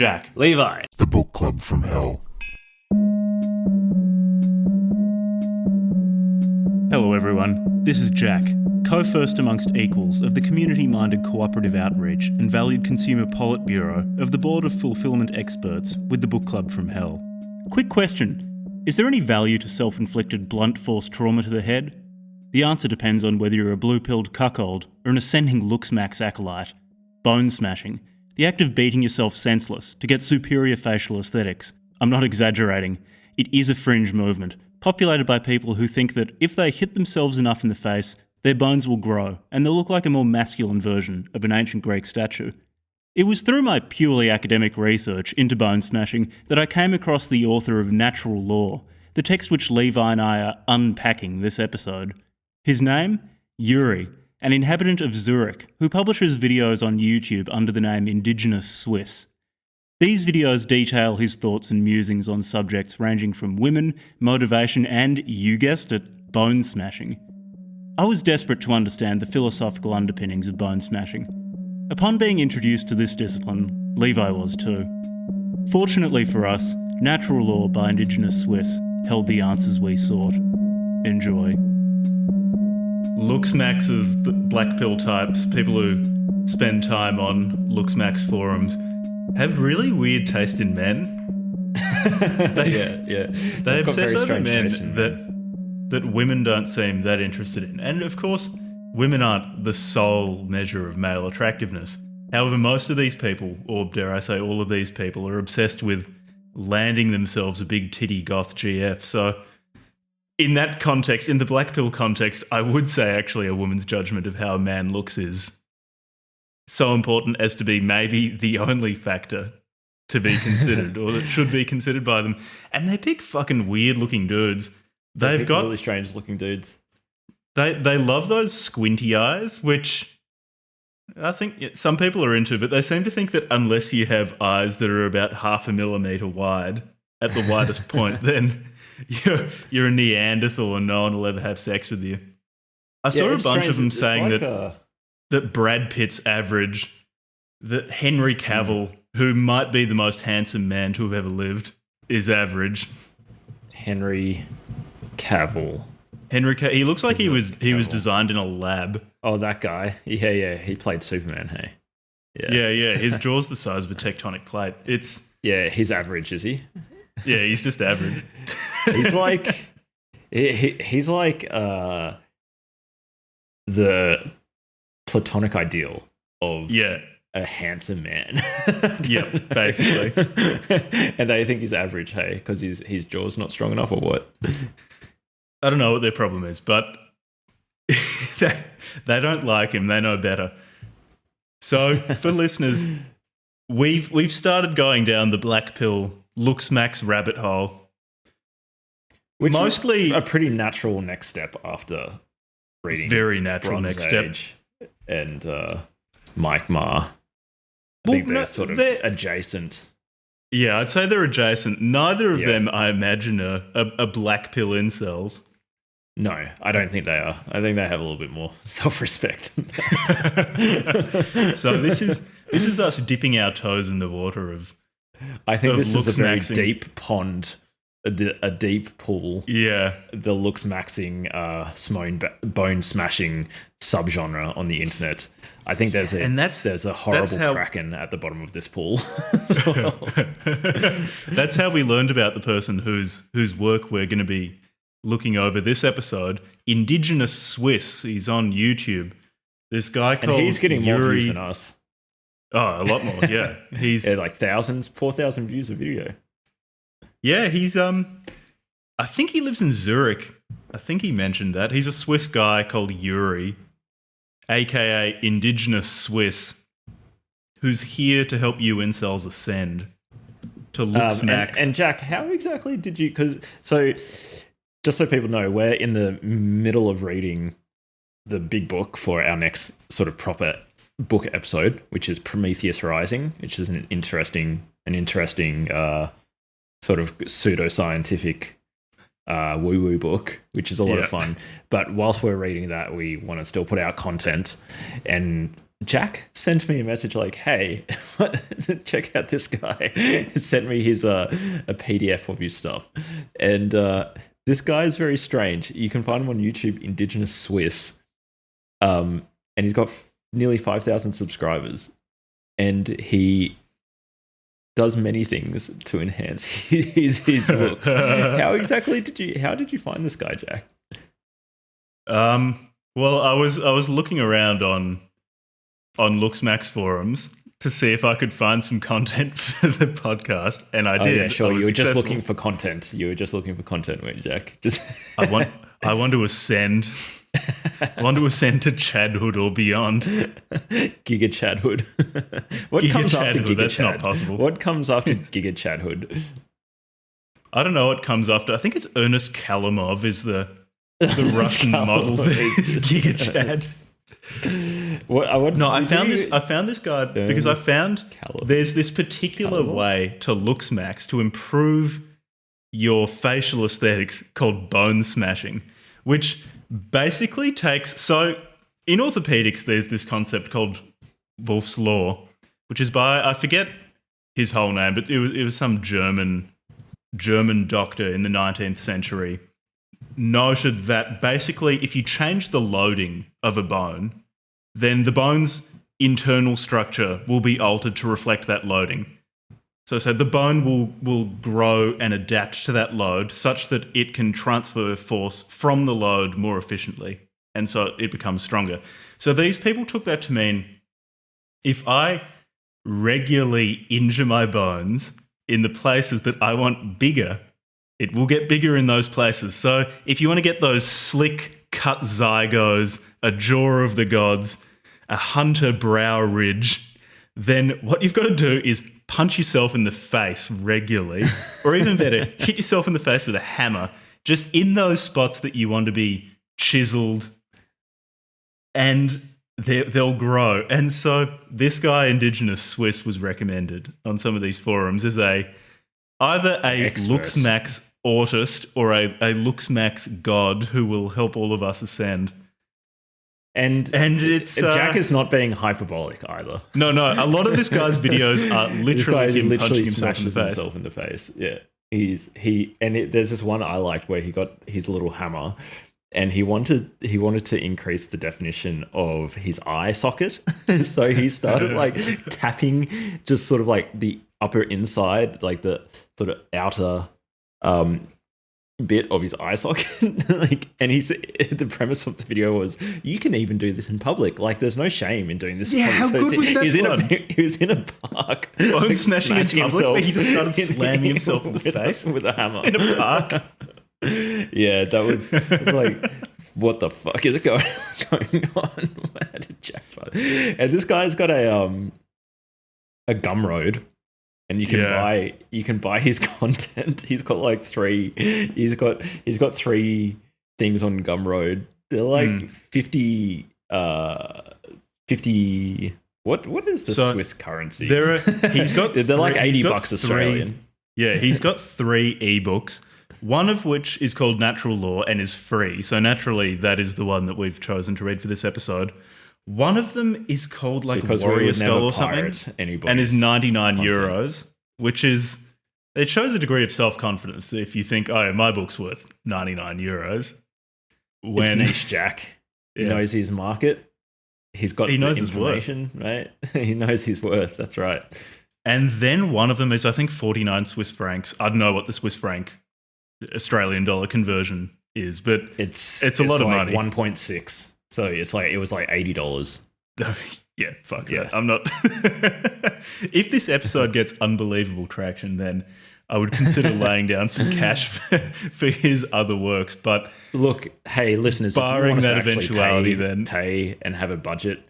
Jack. Levi. The book club from hell. Hello everyone, this is Jack, co-first amongst equals of the community-minded cooperative outreach and valued consumer politburo of the Board of Fulfillment Experts with the book club from hell. Quick question, is there any value to self-inflicted blunt force trauma to the head? The answer depends on whether you're a blue-pilled cuckold or an ascending looksmax acolyte. Bone smashing, the act of beating yourself senseless to get superior facial aesthetics. I'm not exaggerating, it is a fringe movement, populated by people who think that if they hit themselves enough in the face, their bones will grow and they'll look like a more masculine version of an ancient Greek statue. It was through my purely academic research into bone smashing that I came across the author of Natural Law, the text which Levi and I are unpacking this episode. His name? Juri, an inhabitant of Zurich, who publishes videos on YouTube under the name Indigenous Swiss. These videos detail his thoughts and musings on subjects ranging from women, motivation and, you guessed it, bone smashing. I was desperate to understand the philosophical underpinnings of bone smashing. Upon being introduced to this discipline, Levi was too. Fortunately for us, Natural Law by Indigenous Swiss held the answers we sought. Enjoy. Looksmax's the black pill types, people who spend time on Looksmax forums, have really weird taste in men. They obsess over men that women don't seem that interested in. And of course, women aren't the sole measure of male attractiveness. However, most of these people, or dare I say all of these people, are obsessed with landing themselves a big titty goth GF. So in that context, in the black pill context, I would say actually a woman's judgment of how a man looks is so important as to be maybe the only factor to be considered or that should be considered by them. And they pick fucking weird looking dudes. They've got really strange looking dudes. They love those squinty eyes, which I think some people are into, but they seem to think that unless you have eyes that are about 0.5 millimeter wide at the widest point, then you're a Neanderthal and no one will ever have sex with you. I saw a bunch of them saying that Brad Pitt's average, that Henry Cavill, who might be the most handsome man to have ever lived, is average. Henry Cavill. He looks like he was designed in a lab. Oh, that guy. Yeah. He played Superman, hey. Yeah. His jaw's the size of a tectonic plate. He's average, is he? Yeah, he's just average. He's like he's like the platonic ideal of a handsome man. Yeah, basically. And they think he's average, hey, because his jaw's not strong enough or what? I don't know what their problem is, but they don't like him. They know better. So for listeners, we've started going down the black pill looksmax rabbit hole. Which mostly is a pretty natural next step after reading very natural Bronze next step. Age and Mike Marr. I think they're sort of adjacent. Yeah, I'd say they're adjacent. Neither of them, I imagine, are black pill incels. No, I don't think they are. I think they have a little bit more self-respect. So this is us dipping our toes in the water of. I think this is a very deep pond, a deep pool. Yeah, the looksmaxing, bone smashing subgenre on the internet. I think there's a horrible kraken at the bottom of this pool. That's how we learned about the person whose work we're going to be looking over this episode. Indigenous Swiss. He's on YouTube. This guy called and he's getting more Juri. views than us. Oh, a lot more. Yeah, he's like 4,000 views a video. Yeah, he's I think he lives in Zurich. I think he mentioned that. He's a Swiss guy called Juri, aka Indigenous Swiss, who's here to help you incels ascend to looksmax. And Jack, how exactly did you? So just so people know, we're in the middle of reading the big book for our next sort of proper book episode, which is Prometheus Rising, which is an interesting sort of pseudoscientific woo-woo book, which is a lot of fun. But whilst we're reading that, we want to still put out content. And Jack sent me a message like, "Hey, check out this guy." He sent me his a PDF of his stuff, and this guy is very strange. You can find him on YouTube, Indigenous Swiss, and he's got nearly 5,000 subscribers, and he does many things to enhance his looks. How did you find this guy, Jack? Well, I was looking around on looksmax forums to see if I could find some content for the podcast, and I did. Yeah, sure. You were just successful. looking for content. You were just looking for content, weren't you, Jack? Just I want to ascend. I want to ascend to chadhood or beyond. Giga Chadhood. What Giga comes after Chadhood, Giga that's Chad? not possible. What comes after Giga Chadhood? I don't know what comes after. I think it's Ernest Kalimov is the Russian model that is Giga Chad. I found this guy because I found there's this particular way to looksmax to improve your facial aesthetics called bone smashing, which basically takes... So in orthopedics, there's this concept called Wolff's Law, which is by, I forget his whole name, but it was some German doctor in the 19th century noted that basically if you change the loading of a bone, then the bone's internal structure will be altered to reflect that loading. So the bone will grow and adapt to that load such that it can transfer force from the load more efficiently, and so it becomes stronger. So these people took that to mean if I regularly injure my bones in the places that I want bigger, it will get bigger in those places. So if you want to get those slick cut zygos, a jaw of the gods, a hunter brow ridge, then what you've got to do is punch yourself in the face regularly, or even better, hit yourself in the face with a hammer, just in those spots that you want to be chiseled, and they'll grow. And so this guy, Indigenous Swiss, was recommended on some of these forums as either a looksmax artist or a looksmax god who will help all of us ascend. And it's Jack is not being hyperbolic either. No. A lot of this guy's videos are literally him punching himself in the face. Yeah, there's this one I liked where he got his little hammer, and he wanted to increase the definition of his eye socket. So he started like tapping just sort of like the upper inside, like the sort of outer bit of his eye socket. And the premise of the video was, you can even do this in public. Like, there's no shame in doing this. Yeah, how good was that? He was in a park, bone smashing in public, where he just started slamming himself in the face with a hammer in a park. Yeah, it was like, what the fuck is going on? How did Jack find it? And this guy's got a Gumroad, and you can buy his content. He's got like three. He's got 3 things on Gumroad. They're like 50. What is the Swiss currency? They're like $80 Australian. Yeah, he's got 3 ebooks. One of which is called Natural Law and is free. So naturally, that is the one that we've chosen to read for this episode. One of them is called like Warrior Skull or something, and is 99 euros, which is, it shows a degree of self-confidence if you think, oh, my book's worth 99 euros. It's niche, Jack. He knows his market. He knows his information, right? He knows his worth. That's right. And then one of them is, I think, 49 Swiss francs. I don't know what the Swiss franc Australian dollar conversion is, but it's a lot of money. 1.6. So it was like $80. Yeah, fuck that. I'm not. If this episode gets unbelievable traction, then I would consider laying down some cash for his other works. But look, hey, listeners, barring that eventuality, then pay and have a budget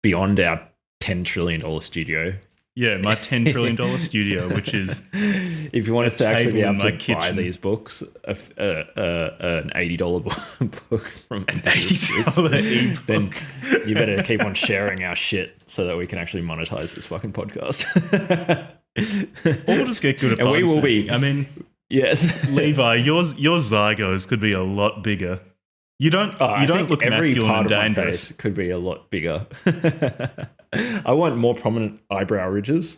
beyond our $10 trillion studio. Yeah, my $10 trillion studio, which is, if you want us to actually be able to buy these books, an $80 book from an $80 ebook, then you better keep on sharing our shit so that we can actually monetize this fucking podcast. Or we'll just get good at bone we will smashing. be. I mean, yes, Levi, your zygos could be a lot bigger You don't look every masculine part and of my dangerous. face could be a lot bigger. I want more prominent eyebrow ridges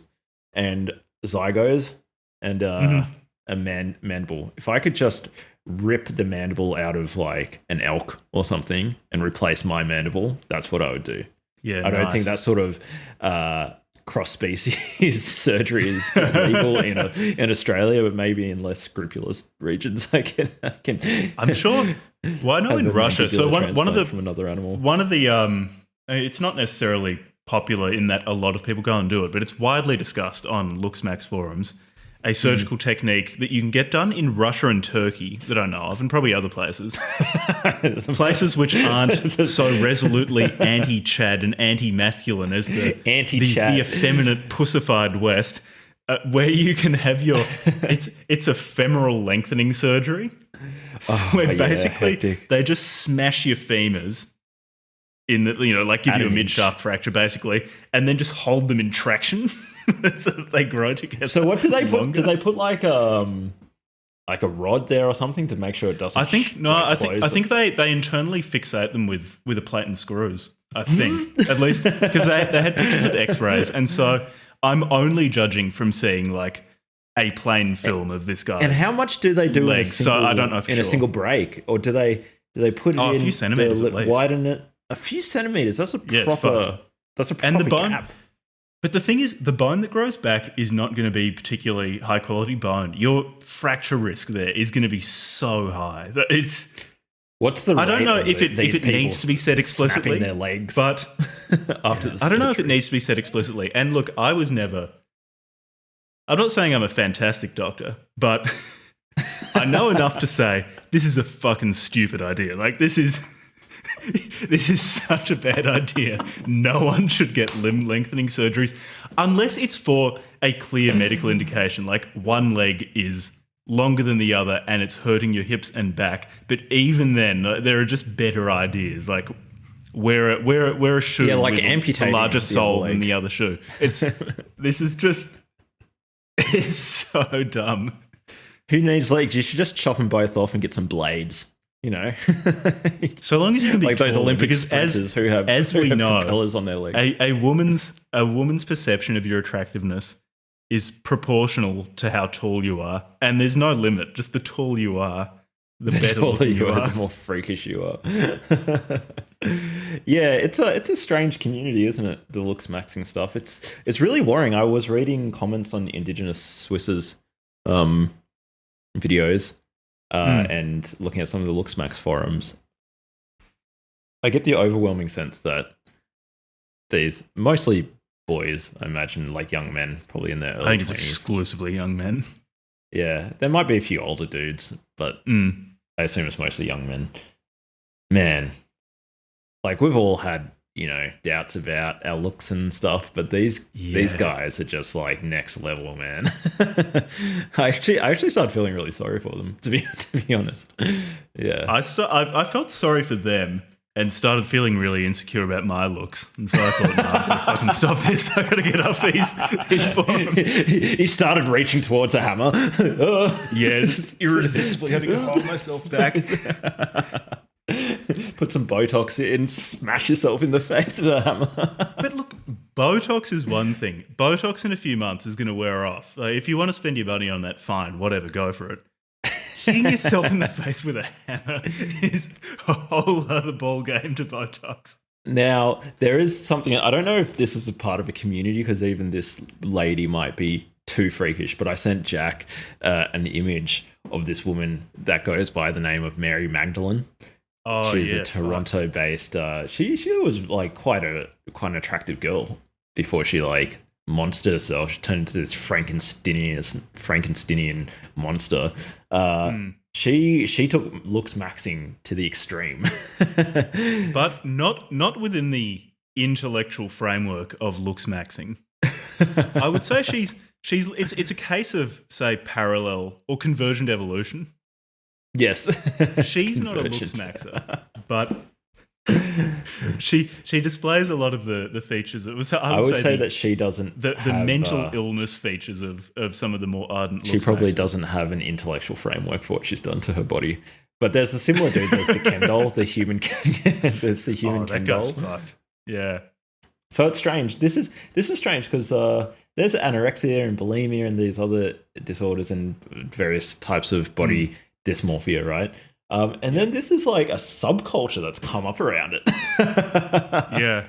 and zygos and a mandible. If I could just rip the mandible out of like an elk or something and replace my mandible, that's what I would do. Yeah, I don't think that sort of cross-species surgery is legal in Australia, but maybe in less scrupulous regions, I can. I'm sure. Well, I know in Russia. So one of the from another animal. One of the it's not necessarily popular in that a lot of people go and do it, but it's widely discussed on looksmax forums. A surgical technique that you can get done in Russia and Turkey that I know of, and probably other places. Places which aren't so resolutely anti-Chad and anti-masculine as the effeminate, pussified West, where you can have your... It's a femoral lengthening surgery, where basically they just smash your femurs in the, give you a mid-shaft fracture, basically, and then just hold them in traction. So they grow together. So what do they put? Do they put like a rod there or something to make sure it doesn't? I think they internally fixate them with a plate and screws. I think at least because they had pictures of X-rays, and so I'm only judging from seeing like a plain film of this guy. And how much do they do legs? So I don't know a single break, or do they put it in a few centimeters at least. Widen it a few centimeters? That's a proper gap. But the thing is, the bone that grows back is not going to be particularly high quality bone. Your fracture risk there is going to be so high that it's. What's the? I don't know if it needs to be said explicitly. Snapping their legs, but after the I don't know if it needs to be said explicitly. And look, I was never. I'm not saying I'm a fantastic doctor, but I know enough to say this is a fucking stupid idea. Like this is such a bad idea. No one should get limb lengthening surgeries unless it's for a clear medical indication, like one leg is longer than the other and it's hurting your hips and back. But even then, there are just better ideas, like wear a shoe with a larger sole than the other shoe. It's so dumb. Who needs legs? You should just chop them both off and get some blades. So long as you can be like those taller, Olympic sprinters who have propellers on their legs. A woman's perception of your attractiveness is proportional to how tall you are, and there's no limit. Just the taller you are, the better you are, the more freakish you are. Yeah, it's a strange community, isn't it? The looks maxing stuff. It's really worrying. I was reading comments on Indigenous Swiss's videos. And looking at some of the looksmax forums, I get the overwhelming sense that these mostly boys, I imagine, like young men, probably in their early 20s. I think it's exclusively young men. Yeah, there might be a few older dudes, but I assume it's mostly young men. Man, like we've all had, doubts about our looks and stuff, but these guys are just like next level, man. I actually started feeling really sorry for them, to be honest. Yeah, I felt sorry for them and started feeling really insecure about my looks, and so I thought, no, I gotta fucking stop this. I gotta get off these forums. He started reaching towards a hammer. Yeah, just irresistibly having to hold myself back. Put some Botox in, smash yourself in the face with a hammer. But look, Botox is one thing. Botox in a few months is going to wear off. Like, if you want to spend your money on that, fine, whatever, go for it. Hitting yourself in the face with a hammer is a whole other ball game to Botox. Now, there is something, I don't know if this is a part of a community, because even this lady might be too freakish, but I sent Jack an image of this woman that goes by the name of Mary Magdalene. Oh, she's a Toronto-based. She was like quite an attractive girl before she like monstered herself. She turned into this Frankensteinian monster. She took looks maxing to the extreme, but not within the intellectual framework of looks maxing. I would say it's a case of, say, parallel or convergent evolution. Yes. She's not a looks maxer, but She displays a lot of the features. It was I would say that she doesn't the have, mental illness features of some of the more ardent. She probably Looksmaxes. doesn't have an intellectual framework for what she's done to her body. But there's a similar dude. There's the Ken doll, the human Ken. There's the human Ken doll. That guy's fucked. Yeah. So it's strange. This is strange because there's anorexia and bulimia and these other disorders and various types of body dysmorphia, right? And then this is like a subculture that's come up around it. Yeah.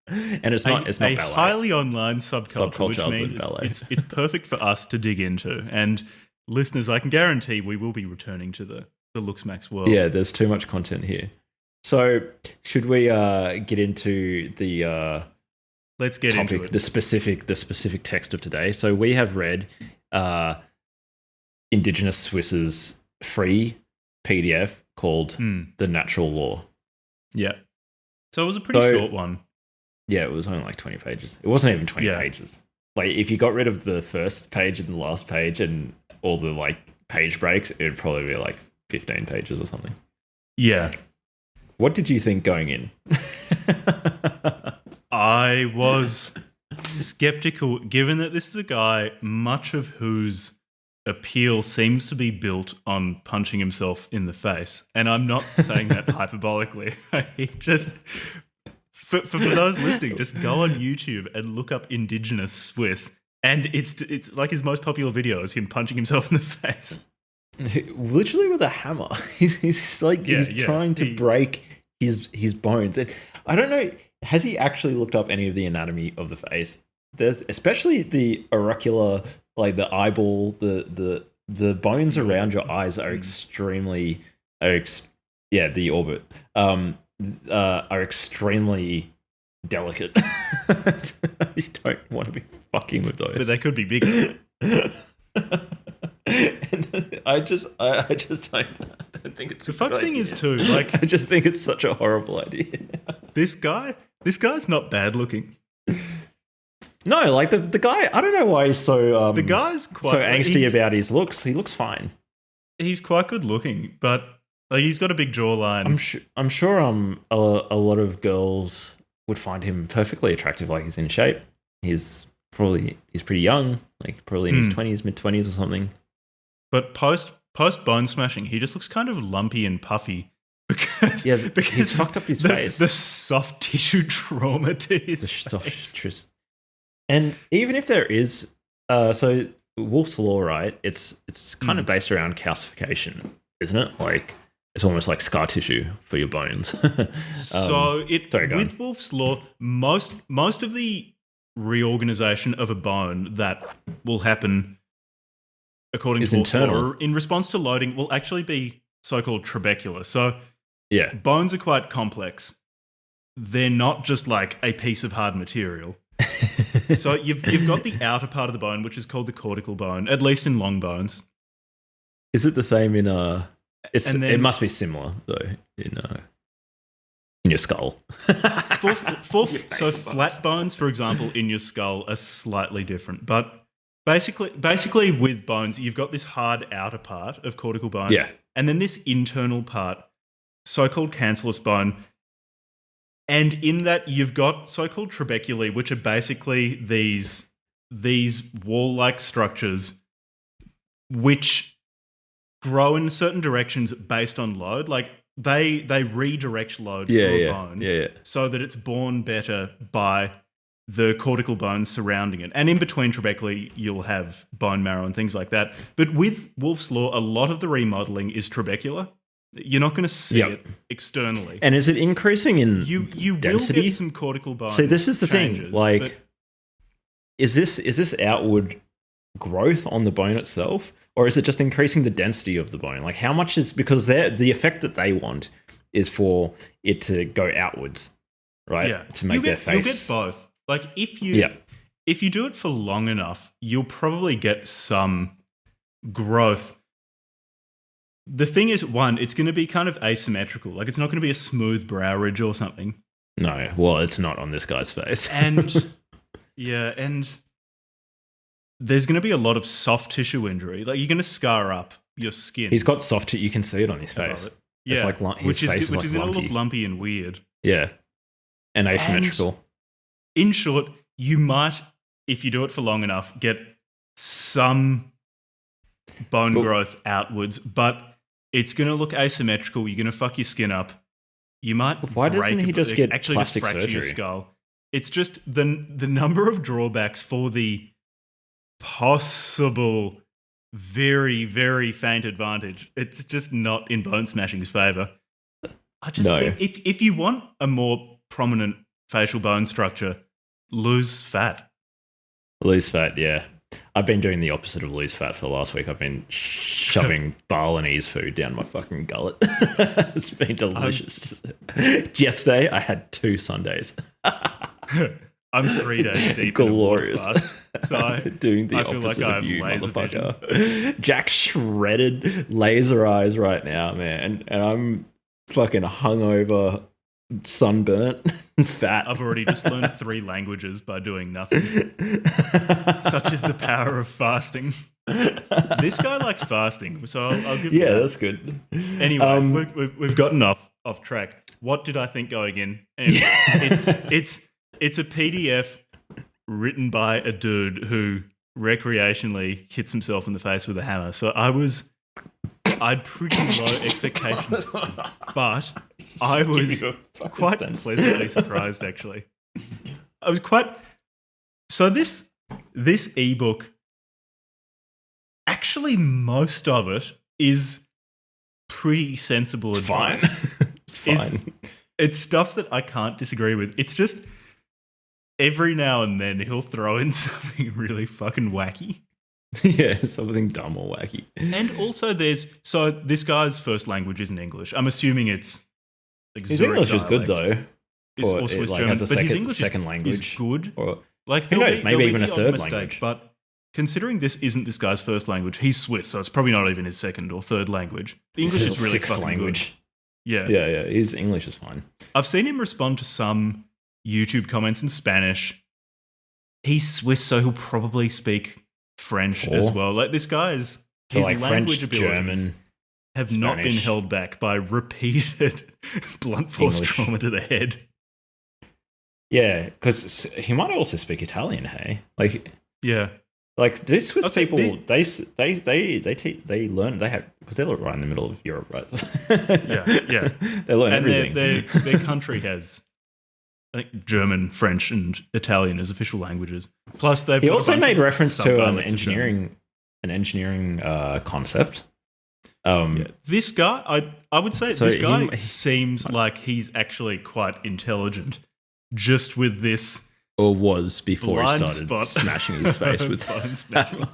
And it's not ballet. Highly online subculture which means it's perfect for us to dig into. And listeners, I can guarantee we will be returning to the Looksmax world. Yeah, there's too much content here. So should we get into the let's get topic, into it. the specific text of today? So we have read Indigenous Swiss's free PDF called The Natural Law. Yeah. So it was a pretty short one. Yeah, it was only like 20 pages. It wasn't even 20 pages. Like if you got rid of the first page and the last page and all the like page breaks, it would probably be like 15 pages or something. Yeah. What did you think going in? I was skeptical, given that this is a guy much of whose appeal seems to be built on punching himself in the face. And I'm not saying that hyperbolically. He just, for those listening, just go on YouTube and look up Indigenous Swiss. And it's like his most popular video is him punching himself in the face. Literally with a hammer. He's trying to break his bones. And I don't know, has he actually looked up any of the anatomy of the face? There's especially the auricular, like the eyeball, the bones around your eyes are extremely, the orbit, are extremely delicate. You don't want to be fucking with those. But they could be bigger. And I just don't think it's the fuck thing is too, like, I just think it's such a horrible idea. This guy's not bad looking. No, like the guy, I don't know why he's so the guy's quite so angsty about his looks. He looks fine. He's quite good looking, but like he's got a big jawline. I'm sure a lot of girls would find him perfectly attractive. Like he's in shape. He's pretty young, like probably in his 20s, mid-20s or something. But post bone smashing, he just looks kind of lumpy and puffy because he's fucked up his face. The soft tissue trauma to his face. And even if there is, so Wolf's Law, right? It's kind of based around calcification, isn't it? Like it's almost like scar tissue for your bones. With Wolf's Law, most of the reorganization of a bone that will happen according to Wolf's Law in response to loading will actually be so-called trabecular. So bones are quite complex. They're not just like a piece of hard material. So you've got the outer part of the bone, which is called the cortical bone, at least in long bones. Is it the same in it must be similar though in your skull. So flat bones, for example, in your skull are slightly different. But basically with bones, you've got this hard outer part of cortical bone. Yeah. And then this internal part, so-called cancellous bone. And in that, you've got so-called trabeculae, which are basically these wall-like structures which grow in certain directions based on load. Like they redirect load through a bone so that it's borne better by the cortical bones surrounding it. And in between trabeculae, you'll have bone marrow and things like that. But with Wolf's Law, a lot of the remodeling is trabecular. You're not going to see it externally. And is it increasing in you density? will get some cortical bone. So this is the changes, thing. Like, is this outward growth on the bone itself, or is it just increasing the density of the bone? Like, how much is, because the effect that they want is for it to go outwards, right? Yeah. To make their face. You'll get both. Like if you do it for long enough, you'll probably get some growth. The thing is, one, it's going to be kind of asymmetrical. Like it's not going to be a smooth brow ridge or something. No, well, it's not on this guy's face. And and there's going to be a lot of soft tissue injury. Like you're going to scar up your skin. He's got soft tissue. You can see it on his face. Yeah, it's like his which face is going to lumpy. look lumpy and weird. Yeah. And asymmetrical. In short, you might, if you do it for long enough, get some bone growth outwards, but it's going to look asymmetrical. You're going to fuck your skin up. You might Why doesn't he just get plastic fracture surgery? your skull. It's just the number of drawbacks for the possible very, very faint advantage. It's just not in Bone Smashing's favour. I just think if you want a more prominent facial bone structure, lose fat. Lose fat, yeah. I've been doing the opposite of lose fat for the last week. I've been shoving Balinese food down my fucking gullet. It's been delicious. Yesterday, I had 2 sundaes. I'm 3 days deep Glorious. In a water fast, so I doing the feel like opposite I of have you, laser motherfucker. vision. Jack shredded laser eyes right now, man. And I'm fucking hungover, sunburnt, and fat. I've already just learned 3 languages by doing nothing. Such is the power of fasting. This guy likes fasting, so I'll give you that. That's good. Anyway, we've gotten off track. What did I think going in? And it's a PDF written by a dude who recreationally hits himself in the face with a hammer. So I had pretty low expectations, but I was quite pleasantly surprised, actually. I was quite... So this ebook, actually most of it is pretty sensible advice. It's fine. It's stuff that I can't disagree with. It's just every now and then he'll throw in something really fucking wacky. Yeah, something dumb or wacky. And also this guy's first language isn't English. I'm assuming it's like his English is good though. Or Swiss German, has a but his English second language is good. Or who knows, maybe even a third language. But considering this isn't this guy's first language, he's Swiss, so it's probably not even his second or third language. The English is really sixth fucking language. Good. Yeah. His English is fine. I've seen him respond to some YouTube comments in Spanish. He's Swiss, so he'll probably speak French as well. Like this guy is his language French, abilities German, have Spanish, not been held back by repeated blunt force trauma to the head. Yeah, because he might also speak Italian. Hey, yeah. Like these Swiss people, they learn, they have, because they're right in the middle of Europe, right? yeah. They learn and everything. Their country has, I think, German, French, and Italian as official languages. Plus, he also made reference to an engineering concept. This guy, I would say, this guy seems like he's actually quite intelligent, just with this. Or was before he started spot smashing his face with bone smashing.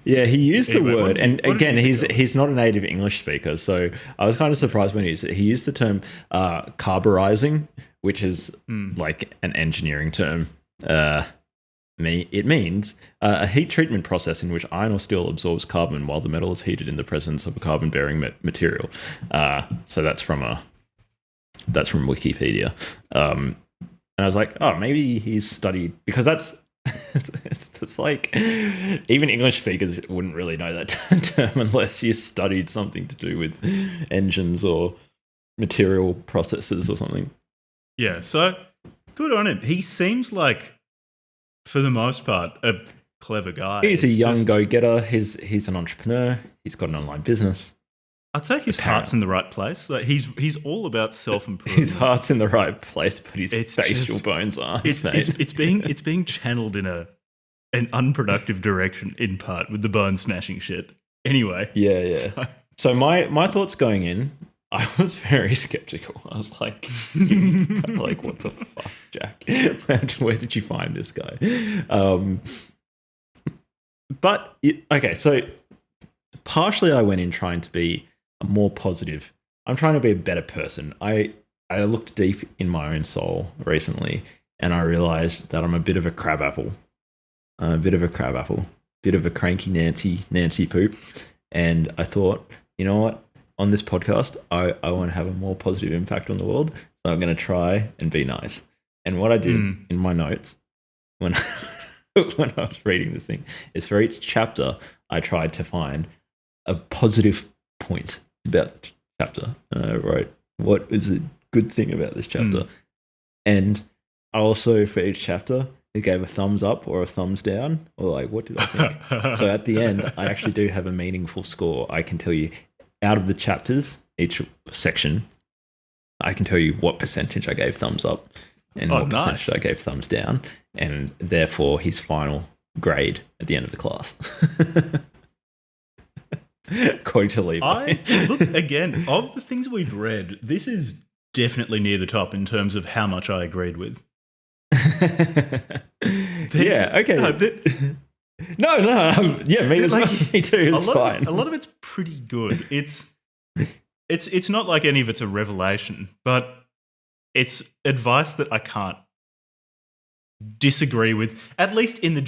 Yeah, he used the word, what again, he's not a native English speaker, so I was kind of surprised when he used the term carburizing, which is like an engineering term. It means a heat treatment process in which iron or steel absorbs carbon while the metal is heated in the presence of a carbon-bearing material. So that's from Wikipedia. And I was like, oh, maybe he's studied, because that's it's like even English speakers wouldn't really know that term unless you studied something to do with engines or material processes or something. Yeah, so good on him. He seems like, for the most part, a clever guy. He's a young go-getter. He's an entrepreneur. He's got an online business. I'd say his heart's in the right place. Like he's all about self-improvement. His heart's in the right place, but his facial bones aren't. It's being channeled in an unproductive direction, in part with the bone smashing shit. Anyway, yeah. So my thoughts going in, I was very skeptical. I was like, what the fuck, Jack? Where did you find this guy? So partially I went in trying to be more positive. I'm trying to be a better person. I looked deep in my own soul recently, and I realized that I'm a bit of a crabapple. Bit of a cranky Nancy poop. And I thought, you know what? On this podcast, I want to have a more positive impact on the world. So I'm going to try and be nice. And what I did in my notes when when I was reading this thing is for each chapter, I tried to find a positive point about the chapter. And I wrote, what is a good thing about this chapter. And I also, for each chapter, it gave a thumbs up or a thumbs down, or like, what did I think? So at the end, I actually do have a meaningful score. I can tell you, out of the chapters, each section, I can tell you what percentage I gave thumbs up and what percentage I gave thumbs down, and therefore his final grade at the end of the class. According to Levi. Look, again, of the things we've read, this is definitely near the top in terms of how much I agreed with. Yeah, okay. No, yeah, me, like, me too. It's fine. A lot of it's pretty good. It's not like any of it's a revelation, but it's advice that I can't disagree with, at least in the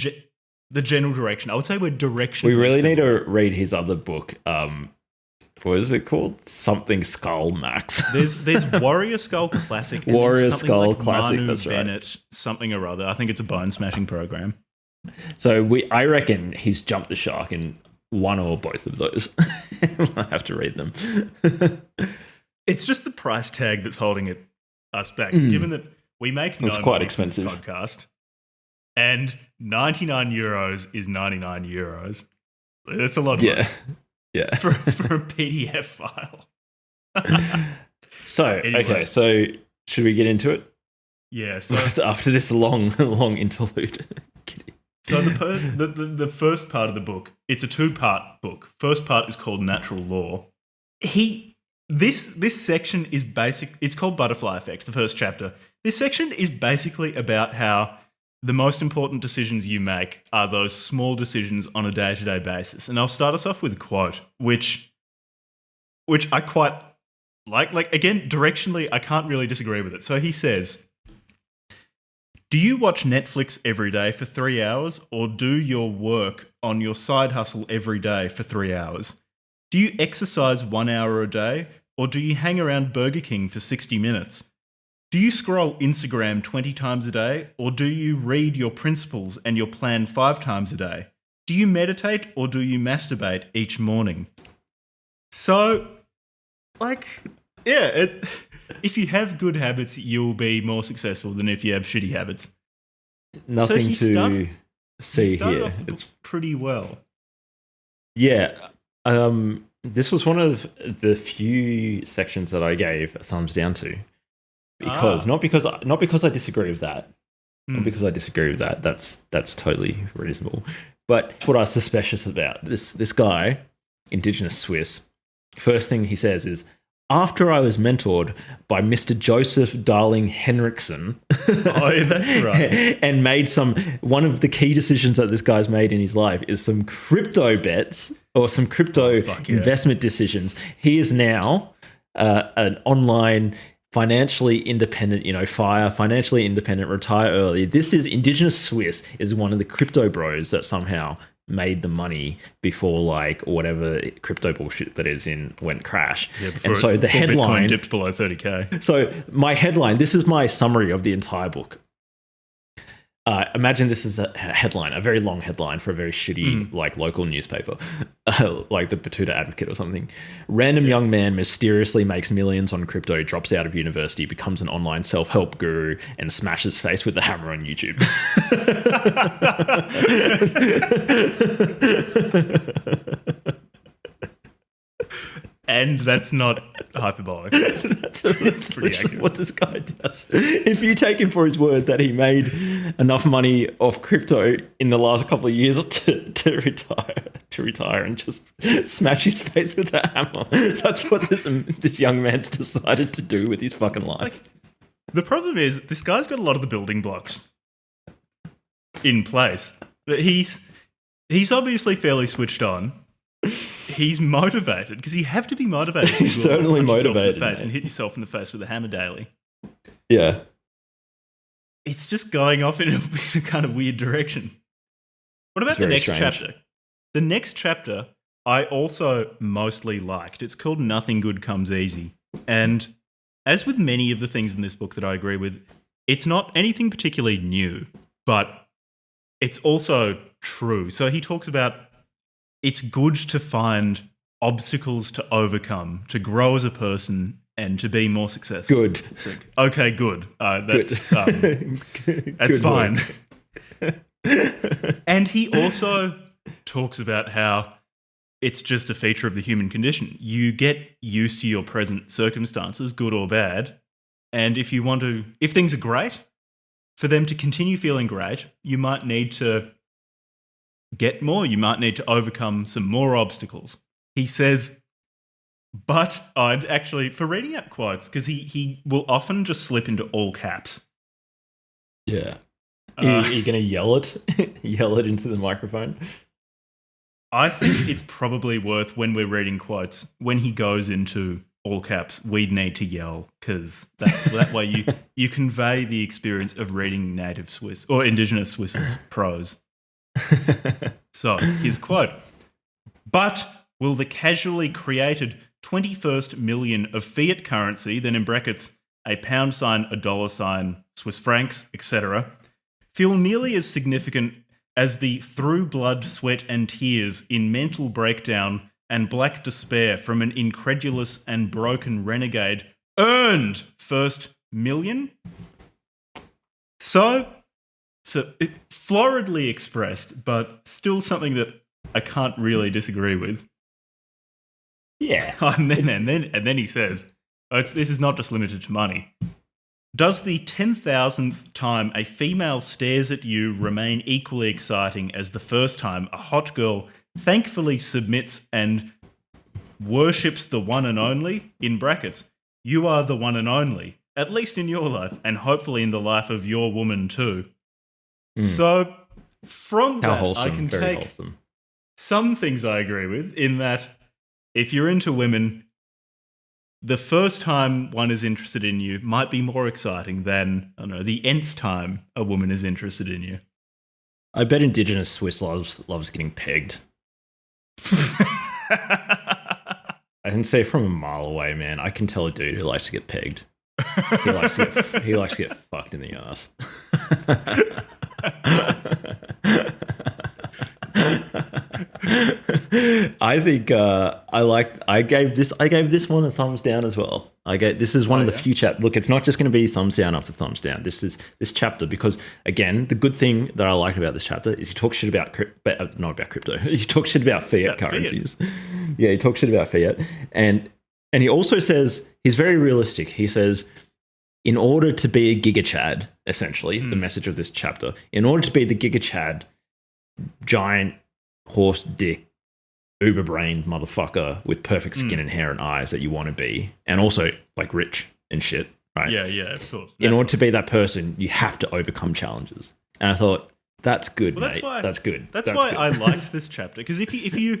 general direction. I would say we're directionally. We really need to read his other book. What is it called? Something Skull Max. There's Warrior Skull Classic. And Warrior Skull like Classic. Manu that's Bennett, right. something or other. I think it's a bone smashing program. So I reckon he's jumped the shark in one or both of those. I have to read them. It's just the price tag that's holding us back, given that we make no it's quite money expensive from this podcast, and €99 is €99. That's a lot of money. Yeah. For a PDF file. So, Anyway. okay, so should we get into it? Yeah. So After this long interlude. So the first part of the book, it's a 2-part book. First part is called Natural Law. This section is basic. It's called Butterfly Effect, the first chapter. This section is basically about how the most important decisions you make are those small decisions on a day-to-day basis. And I'll start us off with a quote, which I quite like. Like, again, directionally, I can't really disagree with it. So he says, "Do you watch Netflix every day for 3 hours, or do your work on your side hustle every day for 3 hours? Do you exercise 1 hour a day, or do you hang around Burger King for 60 minutes? Do you scroll Instagram 20 times a day, or do you read your principles and your plan 5 times a day? Do you meditate, or do you masturbate each morning?" So, like, yeah, if you have good habits, you'll be more successful than if you have shitty habits. Nothing to see he started here. off the book pretty well. Yeah. This was one of the few sections that I gave a thumbs down to. Because not because I disagree with that. Not because I disagree with that. That's totally reasonable. But what I was suspicious about, this guy, Indigenous Swiss, first thing he says is, "After I was mentored by Mr. Joseph Darling Henriksen." Oh, yeah, that's right. And made one of the key decisions that this guy's made in his life is some crypto bets or some crypto investment decisions. He is now an online financially independent, financially independent, retire early. This is Indigenous Swiss is one of the crypto bros that somehow made the money before like whatever crypto bullshit that is in went crash. Yeah, and so the headline Bitcoin dipped below 30K. So my headline, this is my summary of the entire book. Imagine this is a headline, a very long headline for a very shitty like local newspaper, like the Batuta Advocate or something. Random young man mysteriously makes millions on crypto, drops out of university, becomes an online self-help guru, and smashes face with a hammer on YouTube. And that's not hyperbolic. That's pretty accurate. What this guy does. If you take him for his word that he made enough money off crypto in the last couple of years to retire and just smash his face with a hammer, that's what this young man's decided to do with his fucking life. Like, the problem is this guy's got a lot of the building blocks in place. But he's obviously fairly switched on. He's motivated because you have to be motivated. He's certainly motivated, and hit yourself in the face with a hammer daily. Yeah, it's just going off in a kind of weird direction. What about the next chapter? The next chapter I also mostly liked. It's called "Nothing Good Comes Easy," and as with many of the things in this book that I agree with, it's not anything particularly new, but it's also true. So he talks about, it's good to find obstacles to overcome, to grow as a person and to be more successful. Good. It's like, okay, good. That's Good. that's Good fine. work. And he also talks about how it's just a feature of the human condition. You get used to your present circumstances, good or bad. And if things are great, for them to continue feeling great, you might need to get more. You might need to overcome some more obstacles. He says, but I'd actually, for reading out quotes, because he will often just slip into all caps. Yeah. Are you going to yell it? Yell it into the microphone? I think it's probably worth, when we're reading quotes, when he goes into all caps, we'd need to yell, because that way you convey the experience of reading native Swiss or Indigenous Swiss's prose. So, his quote, but will the casually created 21st million of fiat currency, then in brackets, a pound sign, a dollar sign, Swiss francs, etc., feel nearly as significant as the through blood, sweat and tears in mental breakdown and black despair from an incredulous and broken renegade earned first million? So floridly expressed, but still something that I can't really disagree with. Yeah. And then he says, this is not just limited to money. Does the 10,000th time a female stares at you remain equally exciting as the first time a hot girl thankfully submits and worships the one and only, in brackets, you are the one and only, at least in your life, and hopefully in the life of your woman too. So from How that, wholesome, I can very take wholesome. some things I agree with, in that if you're into women, the first time one is interested in you might be more exciting than, I don't know, the nth time a woman is interested in you. I bet Indigenous Swiss loves getting pegged. I can say from a mile away, man. I can tell a dude who likes to get pegged. He likes to get fucked in the ass. I think I gave this one a thumbs down as well. This is one of the few chapters. Look, it's not just going to be thumbs down after thumbs down. This is this chapter, because again, the good thing that I liked about this chapter is he talks shit about not about crypto. He talks shit about fiat currencies. Yeah, he talks shit about fiat, and he also says he's very realistic. He says, in order to be a Giga Chad, essentially, the message of this chapter, in order to be the Giga Chad, giant horse dick, uber brained motherfucker with perfect skin and hair and eyes that you want to be, and also like rich and shit, right? Yeah, of course. In order to be that person, you have to overcome challenges. And I thought, that's good, mate. That's good. That's why I liked this chapter, because if you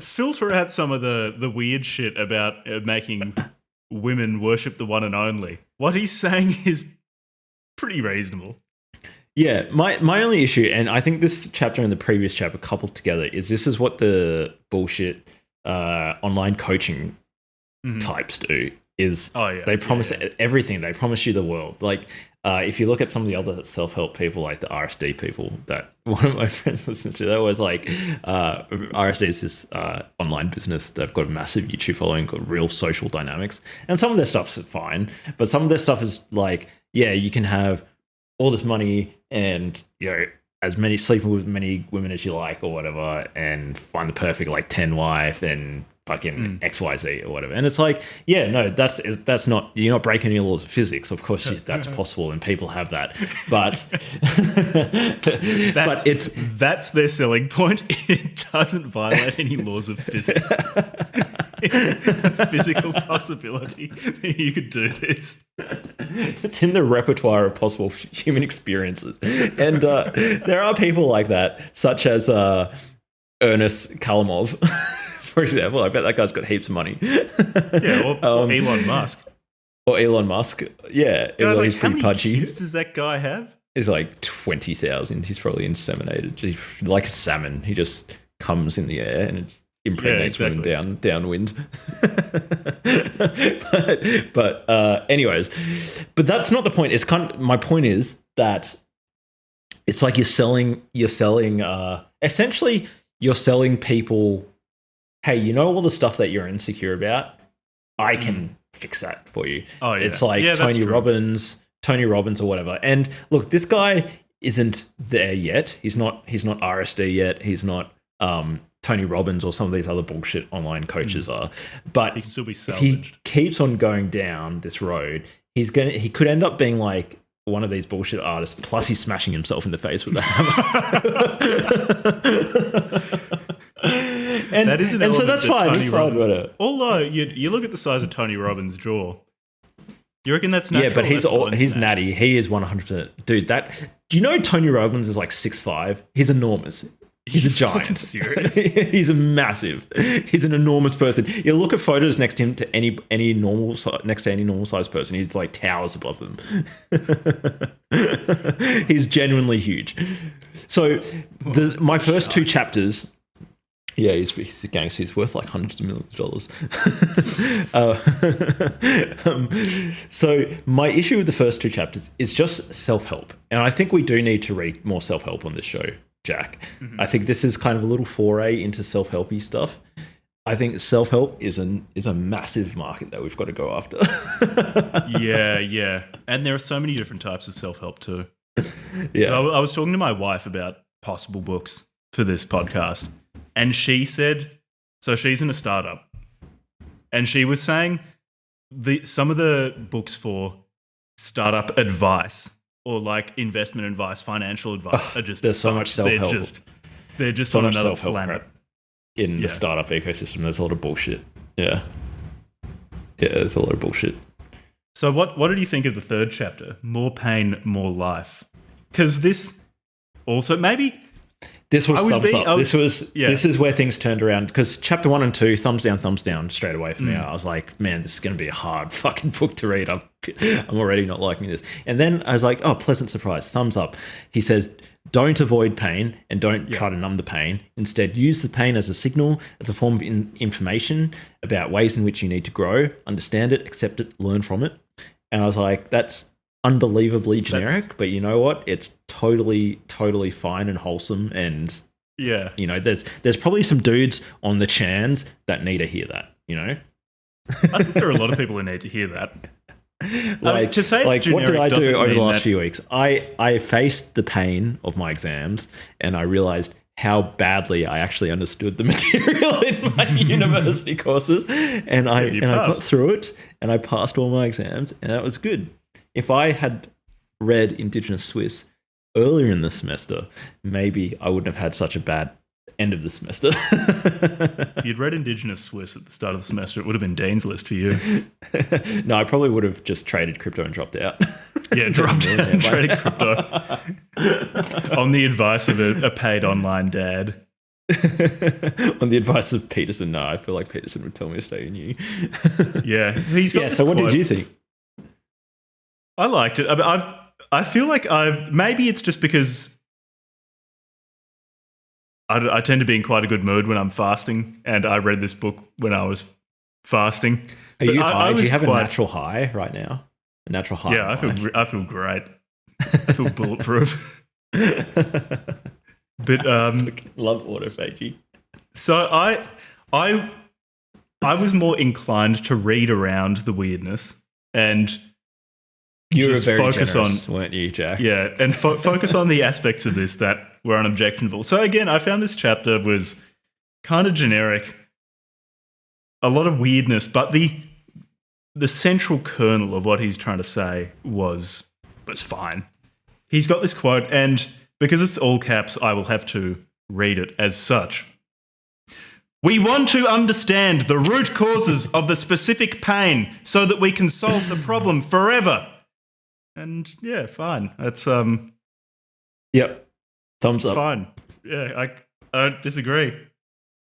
filter out some of the weird shit about making women worship the one and only, what he's saying is pretty reasonable. Yeah, my only issue, and I think this chapter and the previous chapter coupled together, is this is what the bullshit online coaching types do. Is they promise everything. They promise you the world. Like if you look at some of the other self-help people, like the RSD people that one of my friends listens to, they're always like, RSD is this online business. They've got a massive YouTube following, got real social dynamics, and some of their stuff's fine, but some of their stuff is like, yeah, you can have all this money and, you know, as many sleeping with many women as you like or whatever, and find the perfect like 10 wife and fucking XYZ or whatever. And it's like, yeah, no, that's not, you're not breaking any laws of physics. Of course that's possible and people have that, but that's their selling point. It doesn't violate any laws of physics. A physical possibility that you could do this. It's in the repertoire of possible human experiences, and there are people like that, such as Ernest Kalamov, for example. I bet that guy's got heaps of money. Yeah, or Elon Musk. Or Elon Musk. Yeah, God, he's pretty pudgy. How many kids does that guy have? It's like 20,000. He's probably inseminated. He's like a salmon. He just comes in the air and it impregnates women downwind. but anyways, but that's not the point. It's kind of, my point is that it's like you're selling essentially you're selling people, hey, you know all the stuff that you're insecure about? I can fix that for you. Oh, yeah. It's like Yeah, that's Tony true. Robbins or whatever. And look, this guy isn't there yet. He's not RSD yet. He's not Tony Robbins or some of these other bullshit online coaches are. But He can still be if he salvaged. keeps on going down this road, he could end up being like one of these bullshit artists, plus he's smashing himself in the face with a hammer. and so that's fine. That's fine, whatever. Although you look at the size of Tony Robbins' jaw, you reckon that's natural? Yeah, but he's That's bone he's smashed. natty. He is 100%. Dude, do you know Tony Robbins is like 6'5"? He's enormous. He's a giant. Fucking serious? He's a massive. He's an enormous person. You look at photos next to him to any normal sized person. He's like towers above them. He's genuinely huge. So my first two chapters. Yeah, he's a gangster. He's worth like hundreds of millions of dollars. So my issue with the first two chapters is just self-help. And I think we do need to read more self-help on this show, Jack. Mm-hmm. I think this is kind of a little foray into self-helpy stuff. I think self-help is a massive market that we've got to go after. Yeah. And there are so many different types of self-help too. Yeah. So I was talking to my wife about possible books for this podcast. And she said, so she's in a startup, and she was saying some of the books for startup advice or like investment advice, financial advice are just there's so much self-help. They're just so on much another self-help planet. crap in the startup ecosystem. There's a lot of bullshit. Yeah, there's a lot of bullshit. So what did you think of the third chapter? More pain, more life. Because this also maybe. This was thumbs up. This is where things turned around, because chapter 1 and 2, thumbs down straight away for me. I was like, man, this is going to be a hard fucking book to read. I'm already not liking this. And then I was like, oh, pleasant surprise, thumbs up. He says, don't avoid pain and don't try to numb the pain. Instead, use the pain as a signal, as a form of information about ways in which you need to grow, understand it, accept it, learn from it. And I was like, that's unbelievably generic, but you know what? It's totally fine and wholesome, and you know, there's probably some dudes on the chans that need to hear that. You know, I think there are a lot of people who need to hear that. To say it's generic, what did I do over the last few? few weeks? I faced the pain of my exams, and I realized how badly I actually understood the material in my university courses, and I got through it, and I passed all my exams, and that was good. If I had read Indigenous Swiss earlier in the semester, maybe I wouldn't have had such a bad end of the semester. If you'd read Indigenous Swiss at the start of the semester, it would have been Dean's List for you. No, I probably would have just traded crypto and dropped out. Yeah, dropped out and traded crypto. On the advice of a paid online dad. On the advice of Peterson. No, I feel like Peterson would tell me to stay in uni. Yeah, he's got this so what quote. did you think? I liked it. I feel like maybe it's just because I tend to be in quite a good mood when I'm fasting, and I read this book when I was fasting. Are you high? Do you have a natural high right now? A natural high? Yeah, I feel great. I feel bulletproof. But love autophagy. So I was more inclined to read around the weirdness and you were just very focus generous, on, weren't you, Jack? Yeah, and focus on the aspects of this that were unobjectionable. So again, I found this chapter was kind of generic, a lot of weirdness, but the central kernel of what he's trying to say was fine. He's got this quote, and because it's all caps, I will have to read it as such. We want to understand the root causes of the specific pain so that we can solve the problem forever. And yeah, fine. That's Yep. Thumbs up. Fine. Yeah, I don't disagree.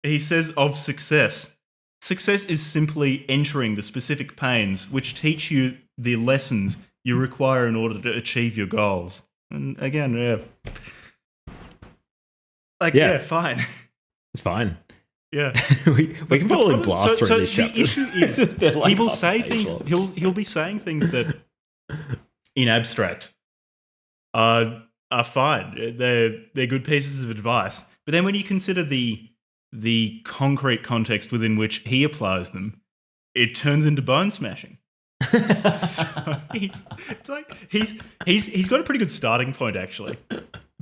He says of success. Success is simply entering the specific pains which teach you the lessons you require in order to achieve your goals. And again, fine. It's fine. Yeah. we can probably blast through these chapters. The issue is like he will say things. He'll be saying things that, in abstract, are fine. They're good pieces of advice. But then when you consider the concrete context within which he applies them, it turns into bone smashing. So he's got a pretty good starting point, actually.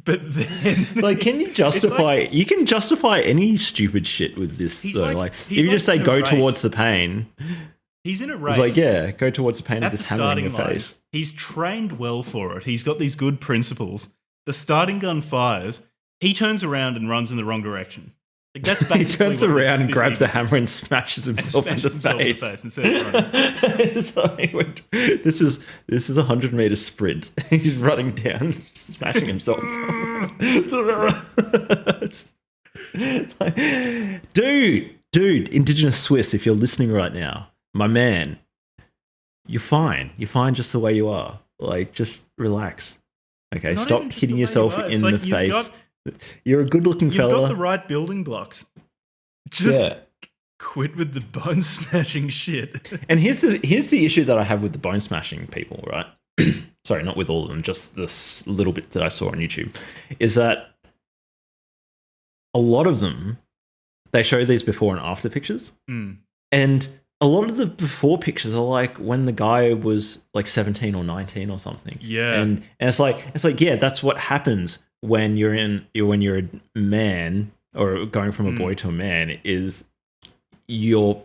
But then, like, can you justify? Like, you can justify any stupid shit with this. Though. Like if you just say go towards the pain. He's in a race. It's like, yeah, go towards the pain of this hammer in your face. He's trained well for it. He's got these good principles. The starting gun fires. He turns around and runs in the wrong direction. Like, that's basically he turns around and grabs a hammer and smashes himself in the face. Instead of running. It's like, this is a 100-meter sprint. He's running down, smashing himself. Dude, Indigenous Swiss, if you're listening right now, my man, you're fine. You're fine just the way you are. Like, just relax. Okay, Not stop hitting yourself in the face. You're a good-looking fella. You've got the right building blocks. Just quit with the bone smashing shit. And here's the issue that I have with the bone smashing people, right? Sorry, not with all of them, just this little bit that I saw on YouTube, is that a lot of them, they show these before and after pictures. And a lot of the before pictures are like when the guy was like 17 or 19 or something. Yeah. And it's like, yeah, that's what happens when you're a man or going from a boy to a man, is your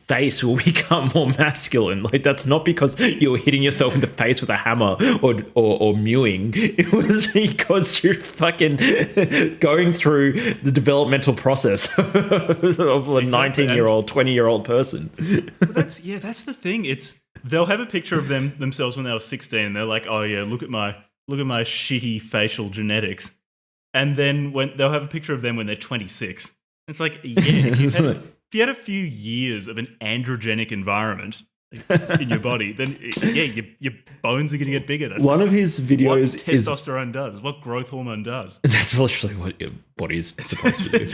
face will become more masculine. Like, that's not because you're hitting yourself in the face with a hammer or mewing. It was because you're fucking going through the developmental process of a 19-year-old, 20-year-old person. That's the thing. They'll have a picture of themselves when they were 16 and they're like, oh yeah, look at my shitty facial genetics. And then when they'll have a picture of them when they're 26. It's like, yeah, if you had a few years of an androgenic environment in your body, then your bones are going to get bigger. That's one of his videos what testosterone does, what growth hormone does. That's literally what your body is supposed to do.